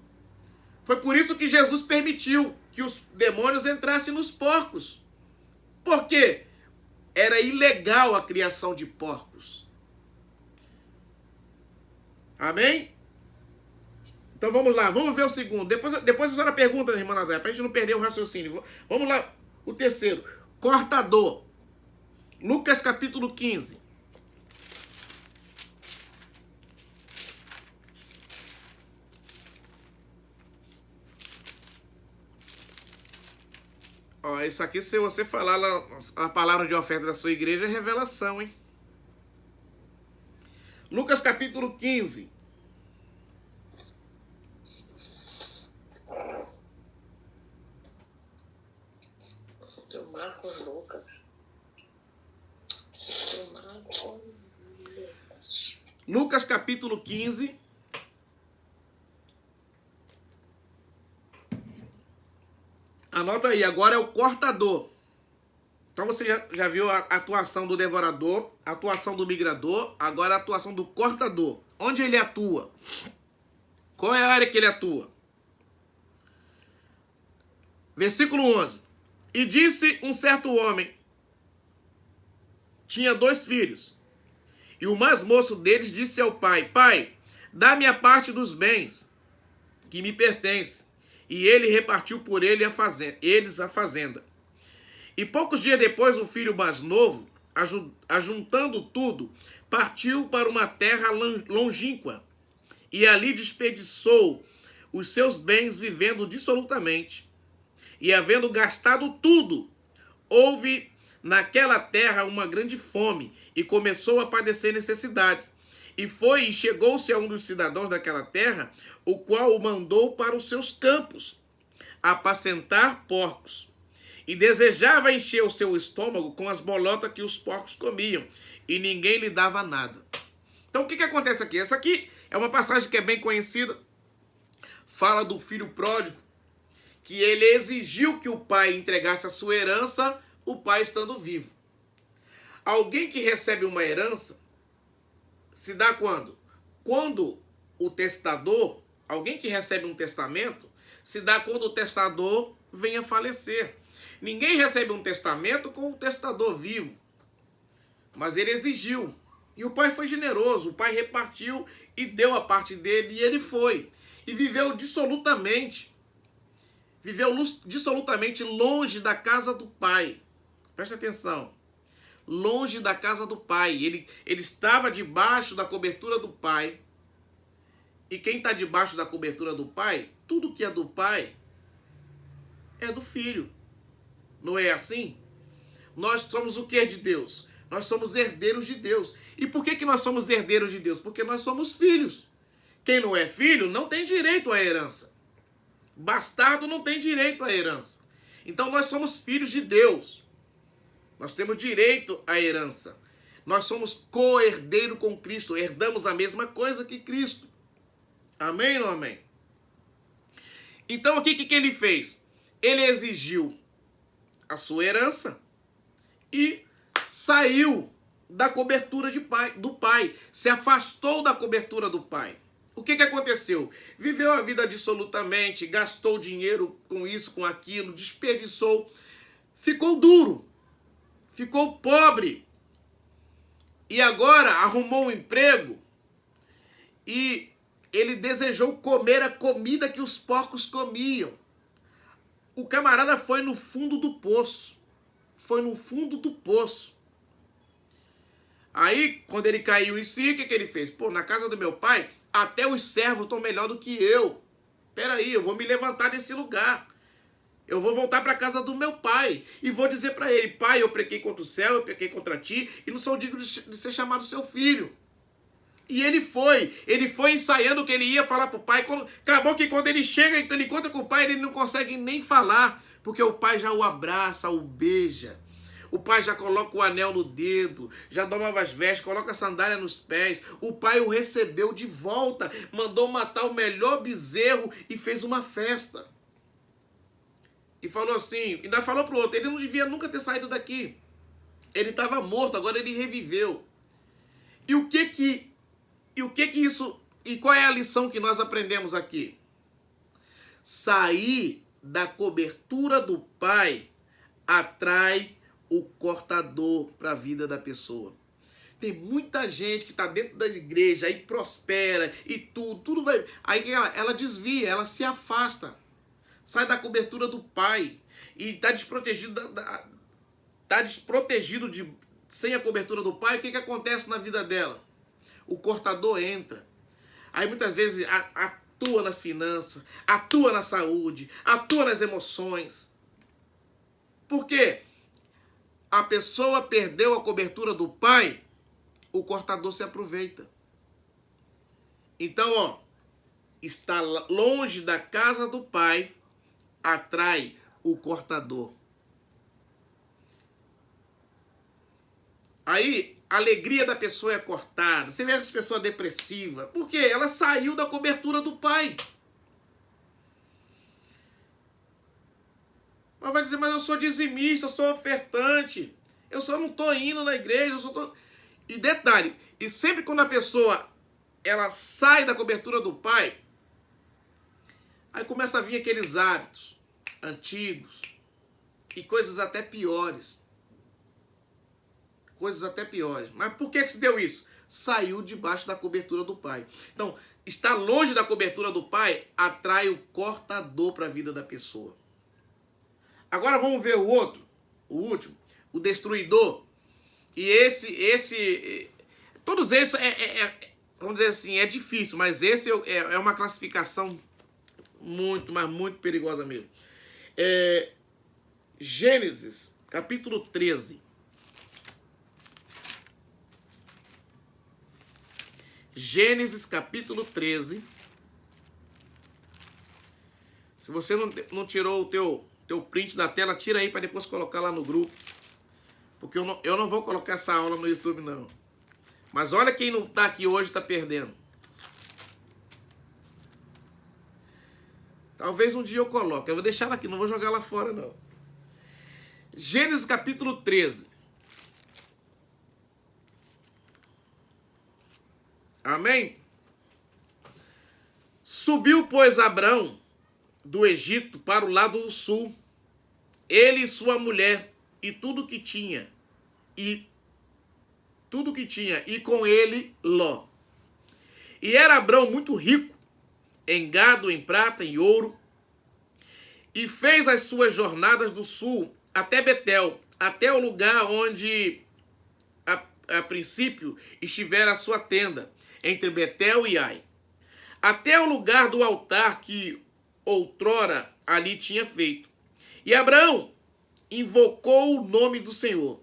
Speaker 1: Foi por isso que Jesus permitiu que os demônios entrassem nos porcos. Por quê? Era ilegal a criação de porcos. Amém? Então vamos lá, vamos ver o segundo. Depois a senhora pergunta, irmã Nazaré, para a gente não perder o raciocínio. Vamos lá, o terceiro. Cortador. Lucas capítulo 15. Ó, isso aqui, se você falar a palavra de oferta da sua igreja, é revelação, hein? Lucas capítulo 15.
Speaker 2: Marcos Lucas.
Speaker 1: Lucas capítulo 15. Anota aí, agora é o cortador. Então você já viu a atuação do devorador, a atuação do migrador, agora a atuação do cortador. Onde ele atua? Qual é a área que ele atua? Versículo 11. E disse um certo homem, tinha 2 filhos, e o mais moço deles disse ao pai, pai, dá-me a parte dos bens que me pertence. E ele repartiu por eles a fazenda. E poucos dias depois, o filho mais novo, ajuntando tudo, partiu para uma terra longínqua, e ali desperdiçou os seus bens vivendo dissolutamente. E havendo gastado tudo, houve naquela terra uma grande fome, e começou a padecer necessidades. E foi e chegou-se a um dos cidadãos daquela terra, o qual o mandou para os seus campos, apacentar porcos. E desejava encher o seu estômago com as bolotas que os porcos comiam, e ninguém lhe dava nada. Então o que acontece aqui? Essa aqui é uma passagem que é bem conhecida. Fala do filho pródigo, que ele exigiu que o pai entregasse a sua herança, o pai estando vivo. Alguém que recebe uma herança se dá quando? Quando o testador, alguém que recebe um testamento, se dá quando o testador vem a falecer. Ninguém recebe um testamento com o testador vivo. Mas ele exigiu. E o pai foi generoso, o pai repartiu e deu a parte dele, e ele foi. E viveu dissolutamente. Viveu dissolutamente longe da casa do pai. Preste atenção. Longe da casa do pai. Ele estava debaixo da cobertura do pai. E quem está debaixo da cobertura do pai, tudo que é do pai é do filho. Não é assim? Nós somos o que de Deus? Nós somos herdeiros de Deus. E por que nós somos herdeiros de Deus? Porque nós somos filhos. Quem não é filho não tem direito à herança. Bastardo não tem direito à herança. Então nós somos filhos de Deus. Nós temos direito à herança. Nós somos co-herdeiro com Cristo. Herdamos a mesma coisa que Cristo. Amém ou não amém? Então, o que ele fez? Ele exigiu a sua herança e saiu da cobertura do pai. Se afastou da cobertura do pai. O que aconteceu? Viveu a vida dissolutamente, gastou dinheiro com isso, com aquilo, desperdiçou. Ficou duro. Ficou pobre. E agora arrumou um emprego e ele desejou comer a comida que os porcos comiam. O camarada foi no fundo do poço. Foi no fundo do poço. Aí, quando ele caiu em si, o que ele fez? Pô, na casa do meu pai, até os servos estão melhor do que eu. Peraí, eu vou me levantar desse lugar. Eu vou voltar para a casa do meu pai. E vou dizer para ele, pai, eu pequei contra o céu, eu pequei contra ti, e não sou digno de ser chamado seu filho. E ele foi ensaiando o que ele ia falar pro pai. Acabou que quando ele chega, ele encontra com o pai, ele não consegue nem falar, porque o pai já o abraça, o beija. O pai já coloca o anel no dedo, já dá novas vestes, coloca a sandália nos pés. O pai o recebeu de volta, mandou matar o melhor bezerro e fez uma festa. E falou assim, ainda falou pro outro, ele não devia nunca ter saído daqui. Ele estava morto, agora ele reviveu. E o que isso... E qual é a lição que nós aprendemos aqui? Sair da cobertura do pai atrai o cortador para a vida da pessoa. Tem muita gente que está dentro da igreja e prospera e tudo vai... Aí ela desvia, ela se afasta. Sai da cobertura do pai e está desprotegido, sem a cobertura do pai. O que acontece na vida dela? O cortador entra. Aí muitas vezes atua nas finanças, atua na saúde, atua nas emoções. Por quê? A pessoa perdeu a cobertura do pai, o cortador se aproveita. Então, está longe da casa do pai, atrai o cortador. Aí, a alegria da pessoa é cortada. Você vê essa pessoa depressiva. Por quê? Ela saiu da cobertura do pai. Mas vai dizer, mas eu sou dizimista, eu sou ofertante. Eu só não estou indo na igreja. E detalhe, e sempre quando a pessoa ela sai da cobertura do pai, aí começa a vir aqueles hábitos antigos e coisas até piores. Coisas até piores. Mas por que se deu isso? Saiu debaixo da cobertura do pai. Então, estar longe da cobertura do pai atrai o cortador para a vida da pessoa. Agora vamos ver o último, o destruidor. E todos esses, vamos dizer assim, é difícil, mas esse é uma classificação muito, mas muito perigosa mesmo. Gênesis, capítulo 13. Gênesis, capítulo 13. Se você não tirou o teu print da tela, tira aí para depois colocar lá no grupo. Porque eu não vou colocar essa aula no YouTube, não. Mas olha quem não está aqui hoje está perdendo. Talvez um dia eu coloque. Eu vou deixar ela aqui, não vou jogar lá fora, não. Gênesis capítulo 13. Amém? Subiu, pois, Abrão do Egito para o lado do sul, ele e sua mulher, e tudo que tinha, e com ele Ló. E era Abrão muito rico, em gado, em prata, em ouro, e fez as suas jornadas do sul até Betel, até o lugar onde a princípio estivera a sua tenda, entre Betel e Ai, até o lugar do altar que outrora ali tinha feito. E Abraão invocou o nome do Senhor.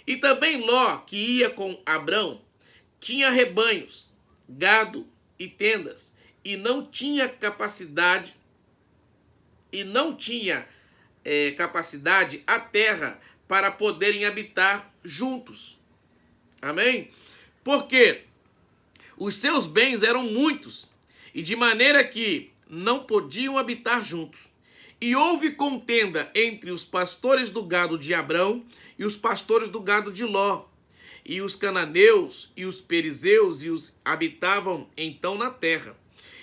Speaker 1: E também Ló, que ia com Abrão, tinha rebanhos, gado e tendas, e não tinha capacidade a terra para poderem habitar juntos. Amém? Porque os seus bens eram muitos, e de maneira que não podiam habitar juntos. E houve contenda entre os pastores do gado de Abrão e os pastores do gado de Ló. E os cananeus e os perizeus habitavam então na terra.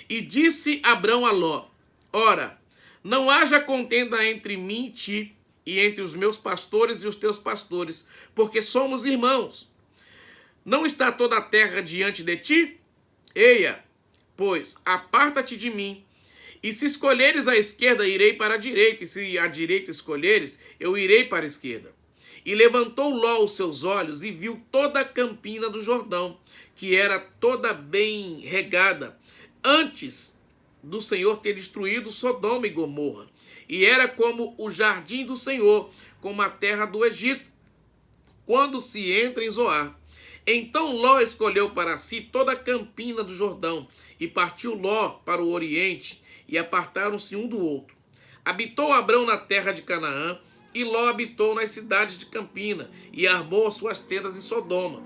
Speaker 1: E disse Abrão a Ló: ora, não haja contenda entre mim e ti, e entre os meus pastores e os teus pastores, porque somos irmãos. Não está toda a terra diante de ti? Eia, pois, aparta-te de mim. E se escolheres a esquerda, irei para a direita, e se a direita escolheres, eu irei para a esquerda. E levantou Ló os seus olhos e viu toda a campina do Jordão, que era toda bem regada, antes do Senhor ter destruído Sodoma e Gomorra. E era como o jardim do Senhor, como a terra do Egito, quando se entra em Zoar. Então Ló escolheu para si toda a campina do Jordão, e partiu Ló para o oriente, e apartaram-se um do outro. Habitou Abrão na terra de Canaã, e Ló habitou nas cidades de campina, e armou as suas tendas em Sodoma.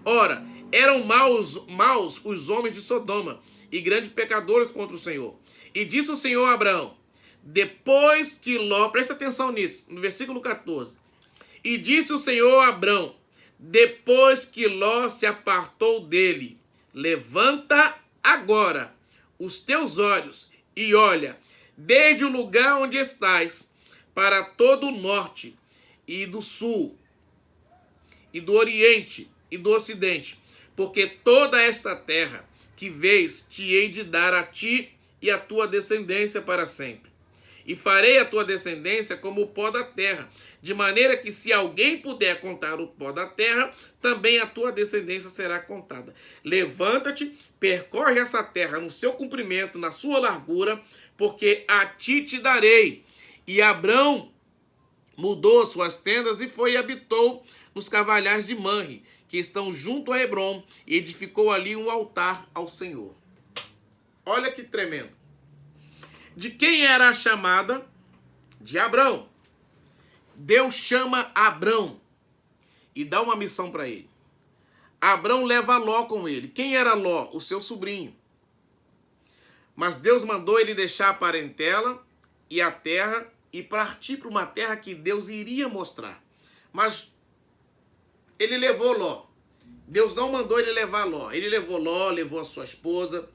Speaker 1: Ora, eram maus os homens de Sodoma, e grandes pecadores contra o Senhor. E disse o Senhor a Abrão, depois que Ló, presta atenção nisso, no versículo 14. E disse o Senhor a Abrão, depois que Ló se apartou dele, levanta agora os teus olhos e olha, desde o lugar onde estás, para todo o norte e do sul, e do oriente e do ocidente, porque toda esta terra que vês te hei de dar a ti e a tua descendência para sempre. E farei a tua descendência como o pó da terra, de maneira que se alguém puder contar o pó da terra, também a tua descendência será contada. Levanta-te, percorre essa terra no seu comprimento, na sua largura, porque a ti te darei. E Abrão mudou as suas tendas e foi e habitou nos carvalhais de Manre, que estão junto a Hebrom, e edificou ali um altar ao Senhor. Olha que tremendo. De quem era a chamada? De Abrão. Deus chama Abrão e dá uma missão para ele. Abrão leva Ló com ele. Quem era Ló? O seu sobrinho. Mas Deus mandou ele deixar a parentela e a terra e partir para uma terra que Deus iria mostrar. Mas ele levou Ló. Deus não mandou ele levar Ló. Ele levou Ló, levou a sua esposa.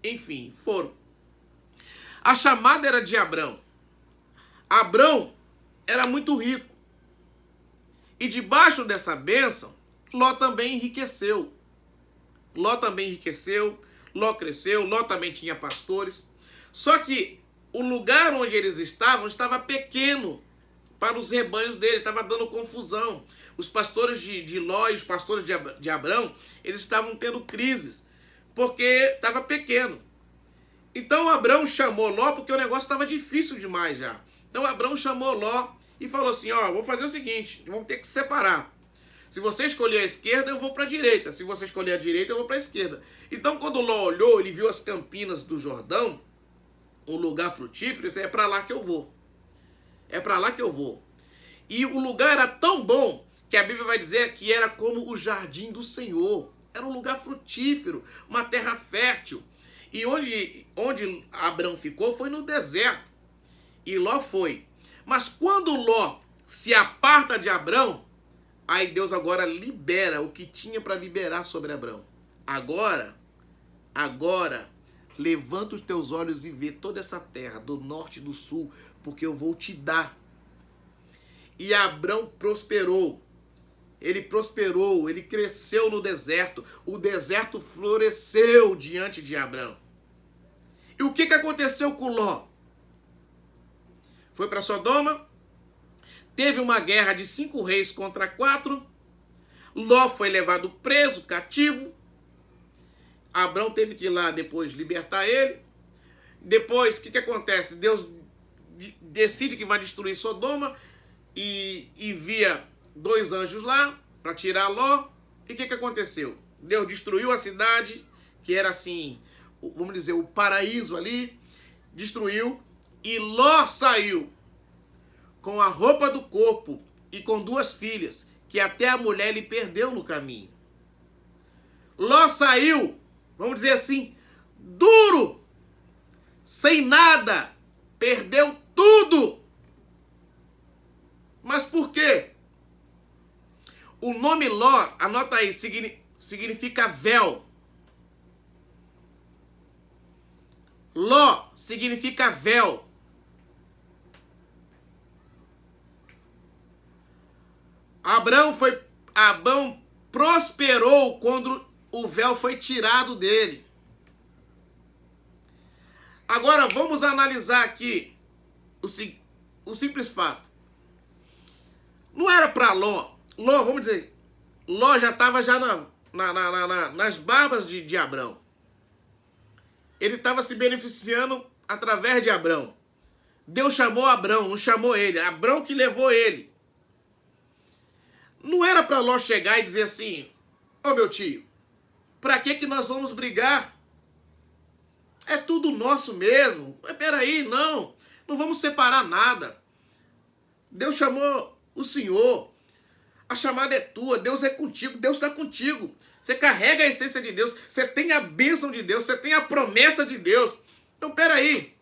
Speaker 1: Enfim, foram. A chamada era de Abrão. Abrão era muito rico. E debaixo dessa bênção, Ló também enriqueceu. Ló também enriqueceu, Ló cresceu, Ló também tinha pastores. Só que o lugar onde eles estavam estava pequeno para os rebanhos deles, estava dando confusão. Os pastores de Ló e os pastores de Abrão, eles estavam tendo crises, porque estava pequeno. Então Abrão chamou Ló, porque o negócio estava difícil demais já. Então Abrão chamou Ló e falou assim, ó, vou fazer o seguinte, vamos ter que separar. Se você escolher a esquerda, eu vou para a direita. Se você escolher a direita, eu vou para a esquerda. Então quando Ló olhou, ele viu as campinas do Jordão, um lugar frutífero, ele disse, é para lá que eu vou. É para lá que eu vou. E o lugar era tão bom que a Bíblia vai dizer que era como o jardim do Senhor. Era um lugar frutífero, uma terra fértil. E onde Abrão ficou foi no deserto. E Ló foi. Mas quando Ló se aparta de Abrão, aí Deus agora libera o que tinha para liberar sobre Abrão. Agora, levanta os teus olhos e vê toda essa terra, do norte e do sul, porque eu vou te dar. E Abrão prosperou. Ele prosperou, ele cresceu no deserto. O deserto floresceu diante de Abrão. E o que aconteceu com Ló? Foi para Sodoma, teve uma guerra de 5 reis contra 4. Ló foi levado preso, cativo. Abrão teve que ir lá depois libertar ele. Depois, o que acontece? Deus decide que vai destruir Sodoma e envia 2 anjos lá para tirar Ló. E o que aconteceu? Deus destruiu a cidade, que era assim, vamos dizer, o paraíso ali. Destruiu. E Ló saiu com a roupa do corpo e com 2 filhas, que até a mulher lhe perdeu no caminho. Ló saiu, vamos dizer assim, duro, sem nada, perdeu tudo. Mas por quê? O nome Ló, anota aí, significa véu. Ló significa véu. Abrão prosperou quando o véu foi tirado dele. Agora vamos analisar aqui o simples fato. Não era para Ló, vamos dizer, Ló já estava nas barbas de Abrão. Ele estava se beneficiando através de Abrão. Deus chamou Abrão, não chamou ele. Abrão que levou ele. Não era para Ló chegar e dizer assim: ô meu tio, para que nós vamos brigar? É tudo nosso mesmo. Mas peraí, não vamos separar nada. Deus chamou o Senhor. A chamada é tua, Deus é contigo, Deus está contigo. Você carrega a essência de Deus, você tem a bênção de Deus, você tem a promessa de Deus. Então peraí,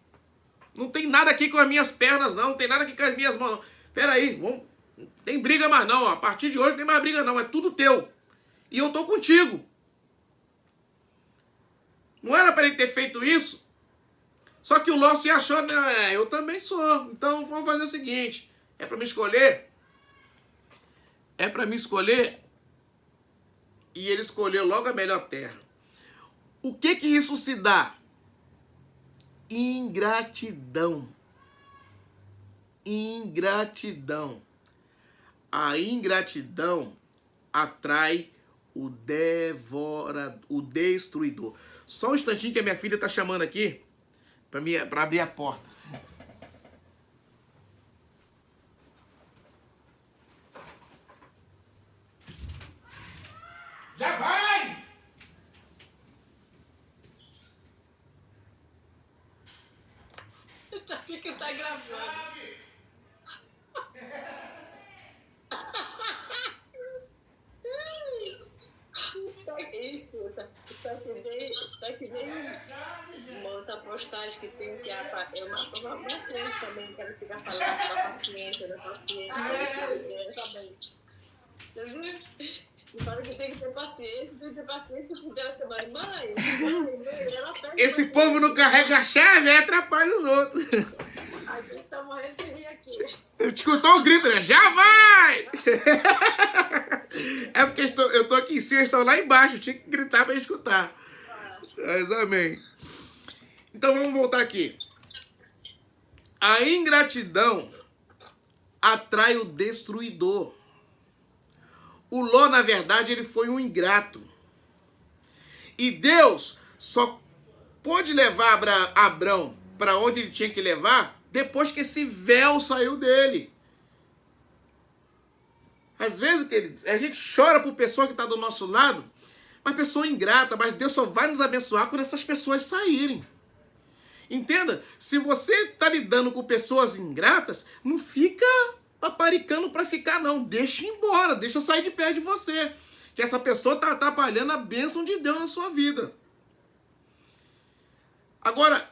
Speaker 1: não tem nada aqui com as minhas pernas não tem nada aqui com as minhas mãos não. Peraí, não tem briga mais não, a partir de hoje não tem mais briga não, é tudo teu. E eu estou contigo. Não era para ele ter feito isso? Só que o Ló se achou, eu também sou. Então vamos fazer o seguinte, é para me escolher? É para me escolher? E ele escolheu logo a melhor terra. O que isso se dá? Ingratidão. Ingratidão. A ingratidão atrai o destruidor. Só um instantinho que a minha filha está chamando aqui para abrir a porta. Já vai!
Speaker 2: Já fica tá gravando. Tá que nem uma outra postagem que tem que é uma frente também, que ela fica falando da paciência, também. Você viu? E fala que tem que ter paciência com Deus, você vai, mãe, ela pede.
Speaker 1: Esse povo não carrega a chave e atrapalha os outros.
Speaker 2: A gente tá morrendo de rir aqui.
Speaker 1: Eu te escutou o grito, né? Já vai! É porque eu tô aqui em cima, estou lá embaixo, eu tinha que gritar para escutar. Mas amém. Então vamos voltar aqui. A ingratidão atrai o destruidor. O Ló, na verdade, ele foi um ingrato. E Deus só pôde levar Abrão para onde ele tinha que levar depois que esse véu saiu dele. Às vezes a gente chora por pessoa que está do nosso lado, mas pessoa ingrata, mas Deus só vai nos abençoar quando essas pessoas saírem. Entenda? Se você está lidando com pessoas ingratas, não fica paparicando para ficar, não. Deixa ir embora, deixa sair de perto de você. Que essa pessoa está atrapalhando a bênção de Deus na sua vida. Agora,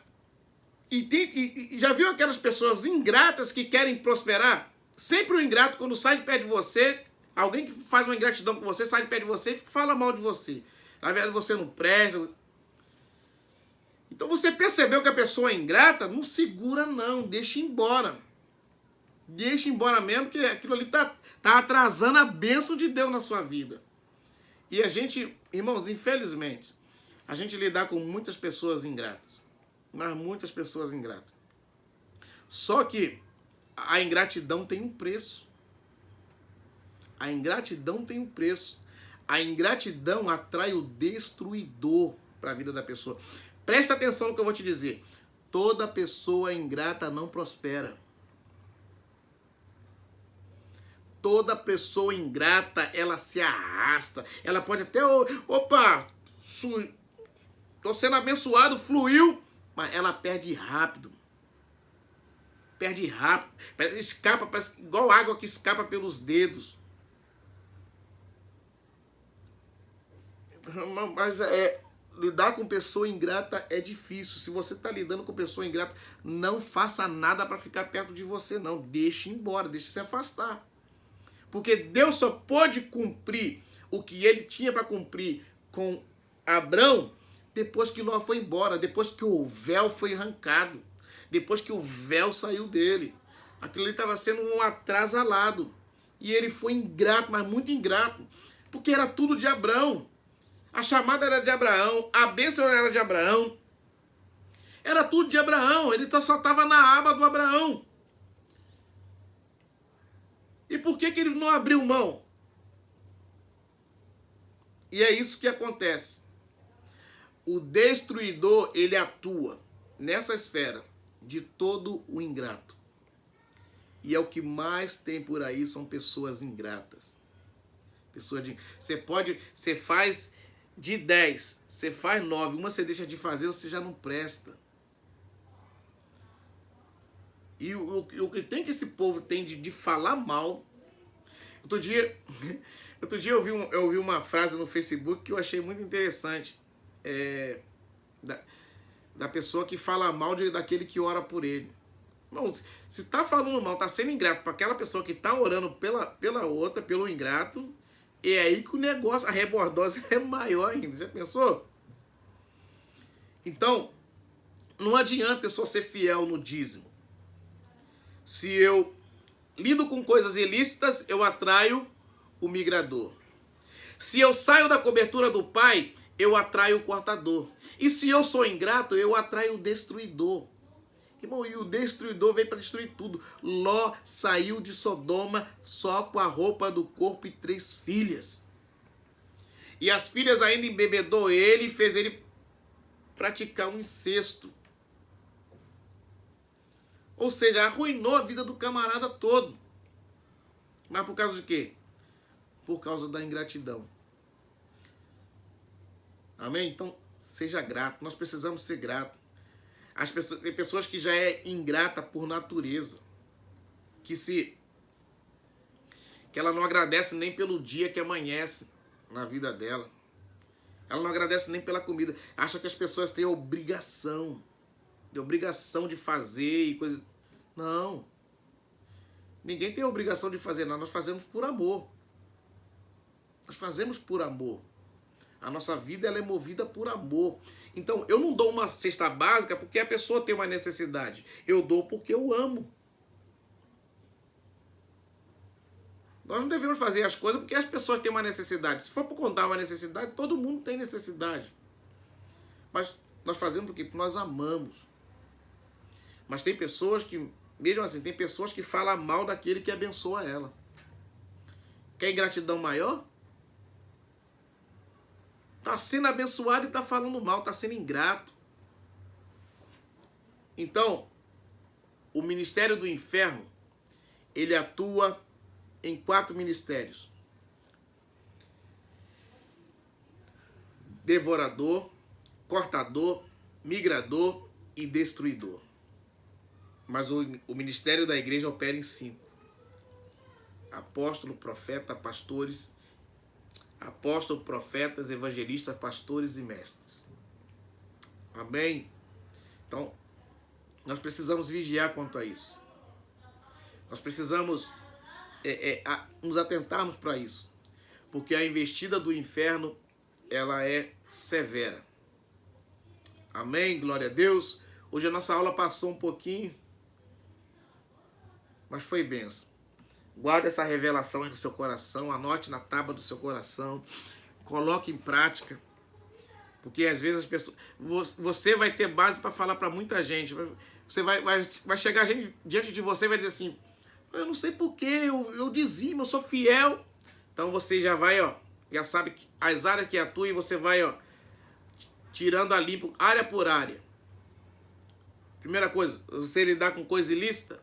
Speaker 1: já viu aquelas pessoas ingratas que querem prosperar? Sempre o ingrato, quando sai de perto de você, alguém que faz uma ingratidão com você, sai de perto de você e fala mal de você. Na verdade, você não presta. Então você percebeu que a pessoa é ingrata? Não segura não, deixa ir embora. Deixa embora mesmo, que aquilo ali tá atrasando a bênção de Deus na sua vida. E a gente, irmãos, infelizmente, a gente lidar com muitas pessoas ingratas. Mas muitas pessoas ingratas. Só que a ingratidão tem um preço. A ingratidão tem um preço. A ingratidão atrai o destruidor para a vida da pessoa. Presta atenção no que eu vou te dizer. Toda pessoa ingrata não prospera. Toda pessoa ingrata, ela se arrasta. Ela pode até, opa, tô sendo abençoado, fluiu, mas ela perde rápido. Perde rápido. Escapa, parece igual água que escapa pelos dedos. Mas lidar com pessoa ingrata é difícil. Se você está lidando com pessoa ingrata, não faça nada para ficar perto de você, não. Deixe embora, deixe se afastar. Porque Deus só pode cumprir o que ele tinha para cumprir com Abrão depois que Ló foi embora, depois que o véu foi arrancado, depois que o véu saiu dele. Aquilo ali estava sendo um atrasalado. E ele foi ingrato, mas muito ingrato, porque era tudo de Abrão. A chamada era de Abraão, a bênção era de Abraão. Era tudo de Abraão, ele só estava na aba do Abraão. E por que ele não abriu mão? E é isso que acontece. O destruidor, ele atua nessa esfera de todo o ingrato. E é o que mais tem por aí, são pessoas ingratas. Você faz de 10, você faz 9, uma você deixa de fazer, você já não presta. E o que tem que esse povo tem de falar mal. Outro dia eu vi uma frase no Facebook que eu achei muito interessante. Da pessoa que fala mal daquele que ora por ele. Não, se tá falando mal, tá sendo ingrato para aquela pessoa que tá orando pela outra, pelo ingrato, é aí que o negócio, a rebordose é maior ainda. Já pensou? Então, não adianta eu só ser fiel no dízimo. Se eu lido com coisas ilícitas, eu atraio o migrador. Se eu saio da cobertura do Pai, eu atraio o cortador. E se eu sou ingrato, eu atraio o destruidor. Irmão, e o destruidor veio para destruir tudo. Ló saiu de Sodoma só com a roupa do corpo e 3 filhas. E as filhas ainda embebedou ele e fez ele praticar um incesto. Ou seja, arruinou a vida do camarada todo. Mas por causa de quê? Por causa da ingratidão. Amém? Então, seja grato. Nós precisamos ser gratos. Tem pessoas que já é ingrata por natureza. Que ela não agradece nem pelo dia que amanhece na vida dela. Ela não agradece nem pela comida. Acha que as pessoas têm obrigação de fazer e coisa. Não. Ninguém tem a obrigação de fazer nada. Nós fazemos por amor. Nós fazemos por amor. A nossa vida ela é movida por amor. Então, eu não dou uma cesta básica porque a pessoa tem uma necessidade. Eu dou porque eu amo. Nós não devemos fazer as coisas porque as pessoas têm uma necessidade. Se for por contar uma necessidade, todo mundo tem necessidade. Mas nós fazemos porque nós amamos. Mas tem pessoas que, mesmo assim, tem pessoas que falam mal daquele que abençoa ela. Quer ingratidão maior? Está sendo abençoado e está falando mal, está sendo ingrato. Então, o ministério do inferno, ele atua em 4 ministérios. Devorador, cortador, migrador e destruidor. Mas o ministério da igreja opera em 5. Apóstolo, profeta, pastores, profetas, evangelistas, pastores e mestres. Amém? Então, nós precisamos vigiar quanto a isso. Nós precisamos nos atentarmos para isso. Porque a investida do inferno, ela é severa. Amém? Glória a Deus. Hoje a nossa aula passou um pouquinho, mas foi bênção. Guarde essa revelação aí no seu coração, anote na tábua do seu coração, coloque em prática, porque às vezes as pessoas, você vai ter base para falar para muita gente. Você vai chegar gente diante de você e vai dizer assim: eu não sei porquê, eu dizimo, eu sou fiel. Então você já vai, já sabe as áreas que atua e você vai, tirando a limpo, área por área. Primeira coisa, você lidar com coisa ilícita,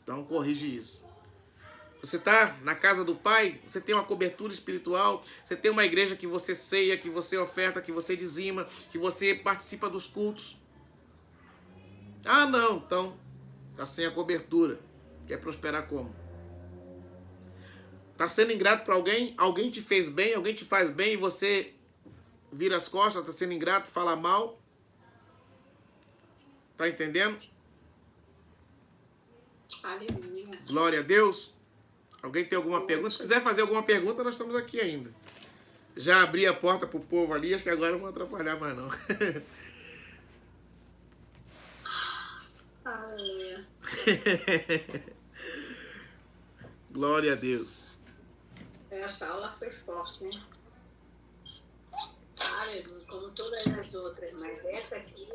Speaker 1: então corrige isso. Você está na casa do Pai, você tem uma cobertura espiritual, você tem uma igreja que você ceia, que você oferta, que você dizima, que você participa dos cultos. Não, então está sem a cobertura. Quer prosperar como? Está sendo ingrato para alguém? Alguém te fez bem, alguém te faz bem e você vira as costas, está sendo ingrato, fala mal. Tá entendendo?
Speaker 2: Aleluia.
Speaker 1: Glória a Deus. Alguém tem alguma pergunta? Se quiser fazer alguma pergunta, nós estamos aqui ainda. Já abri a porta pro povo ali, acho que agora não vou atrapalhar mais não.
Speaker 2: Aleluia.
Speaker 1: Glória a Deus.
Speaker 2: Essa aula foi forte, né? Aleluia, como todas as outras, mas essa aqui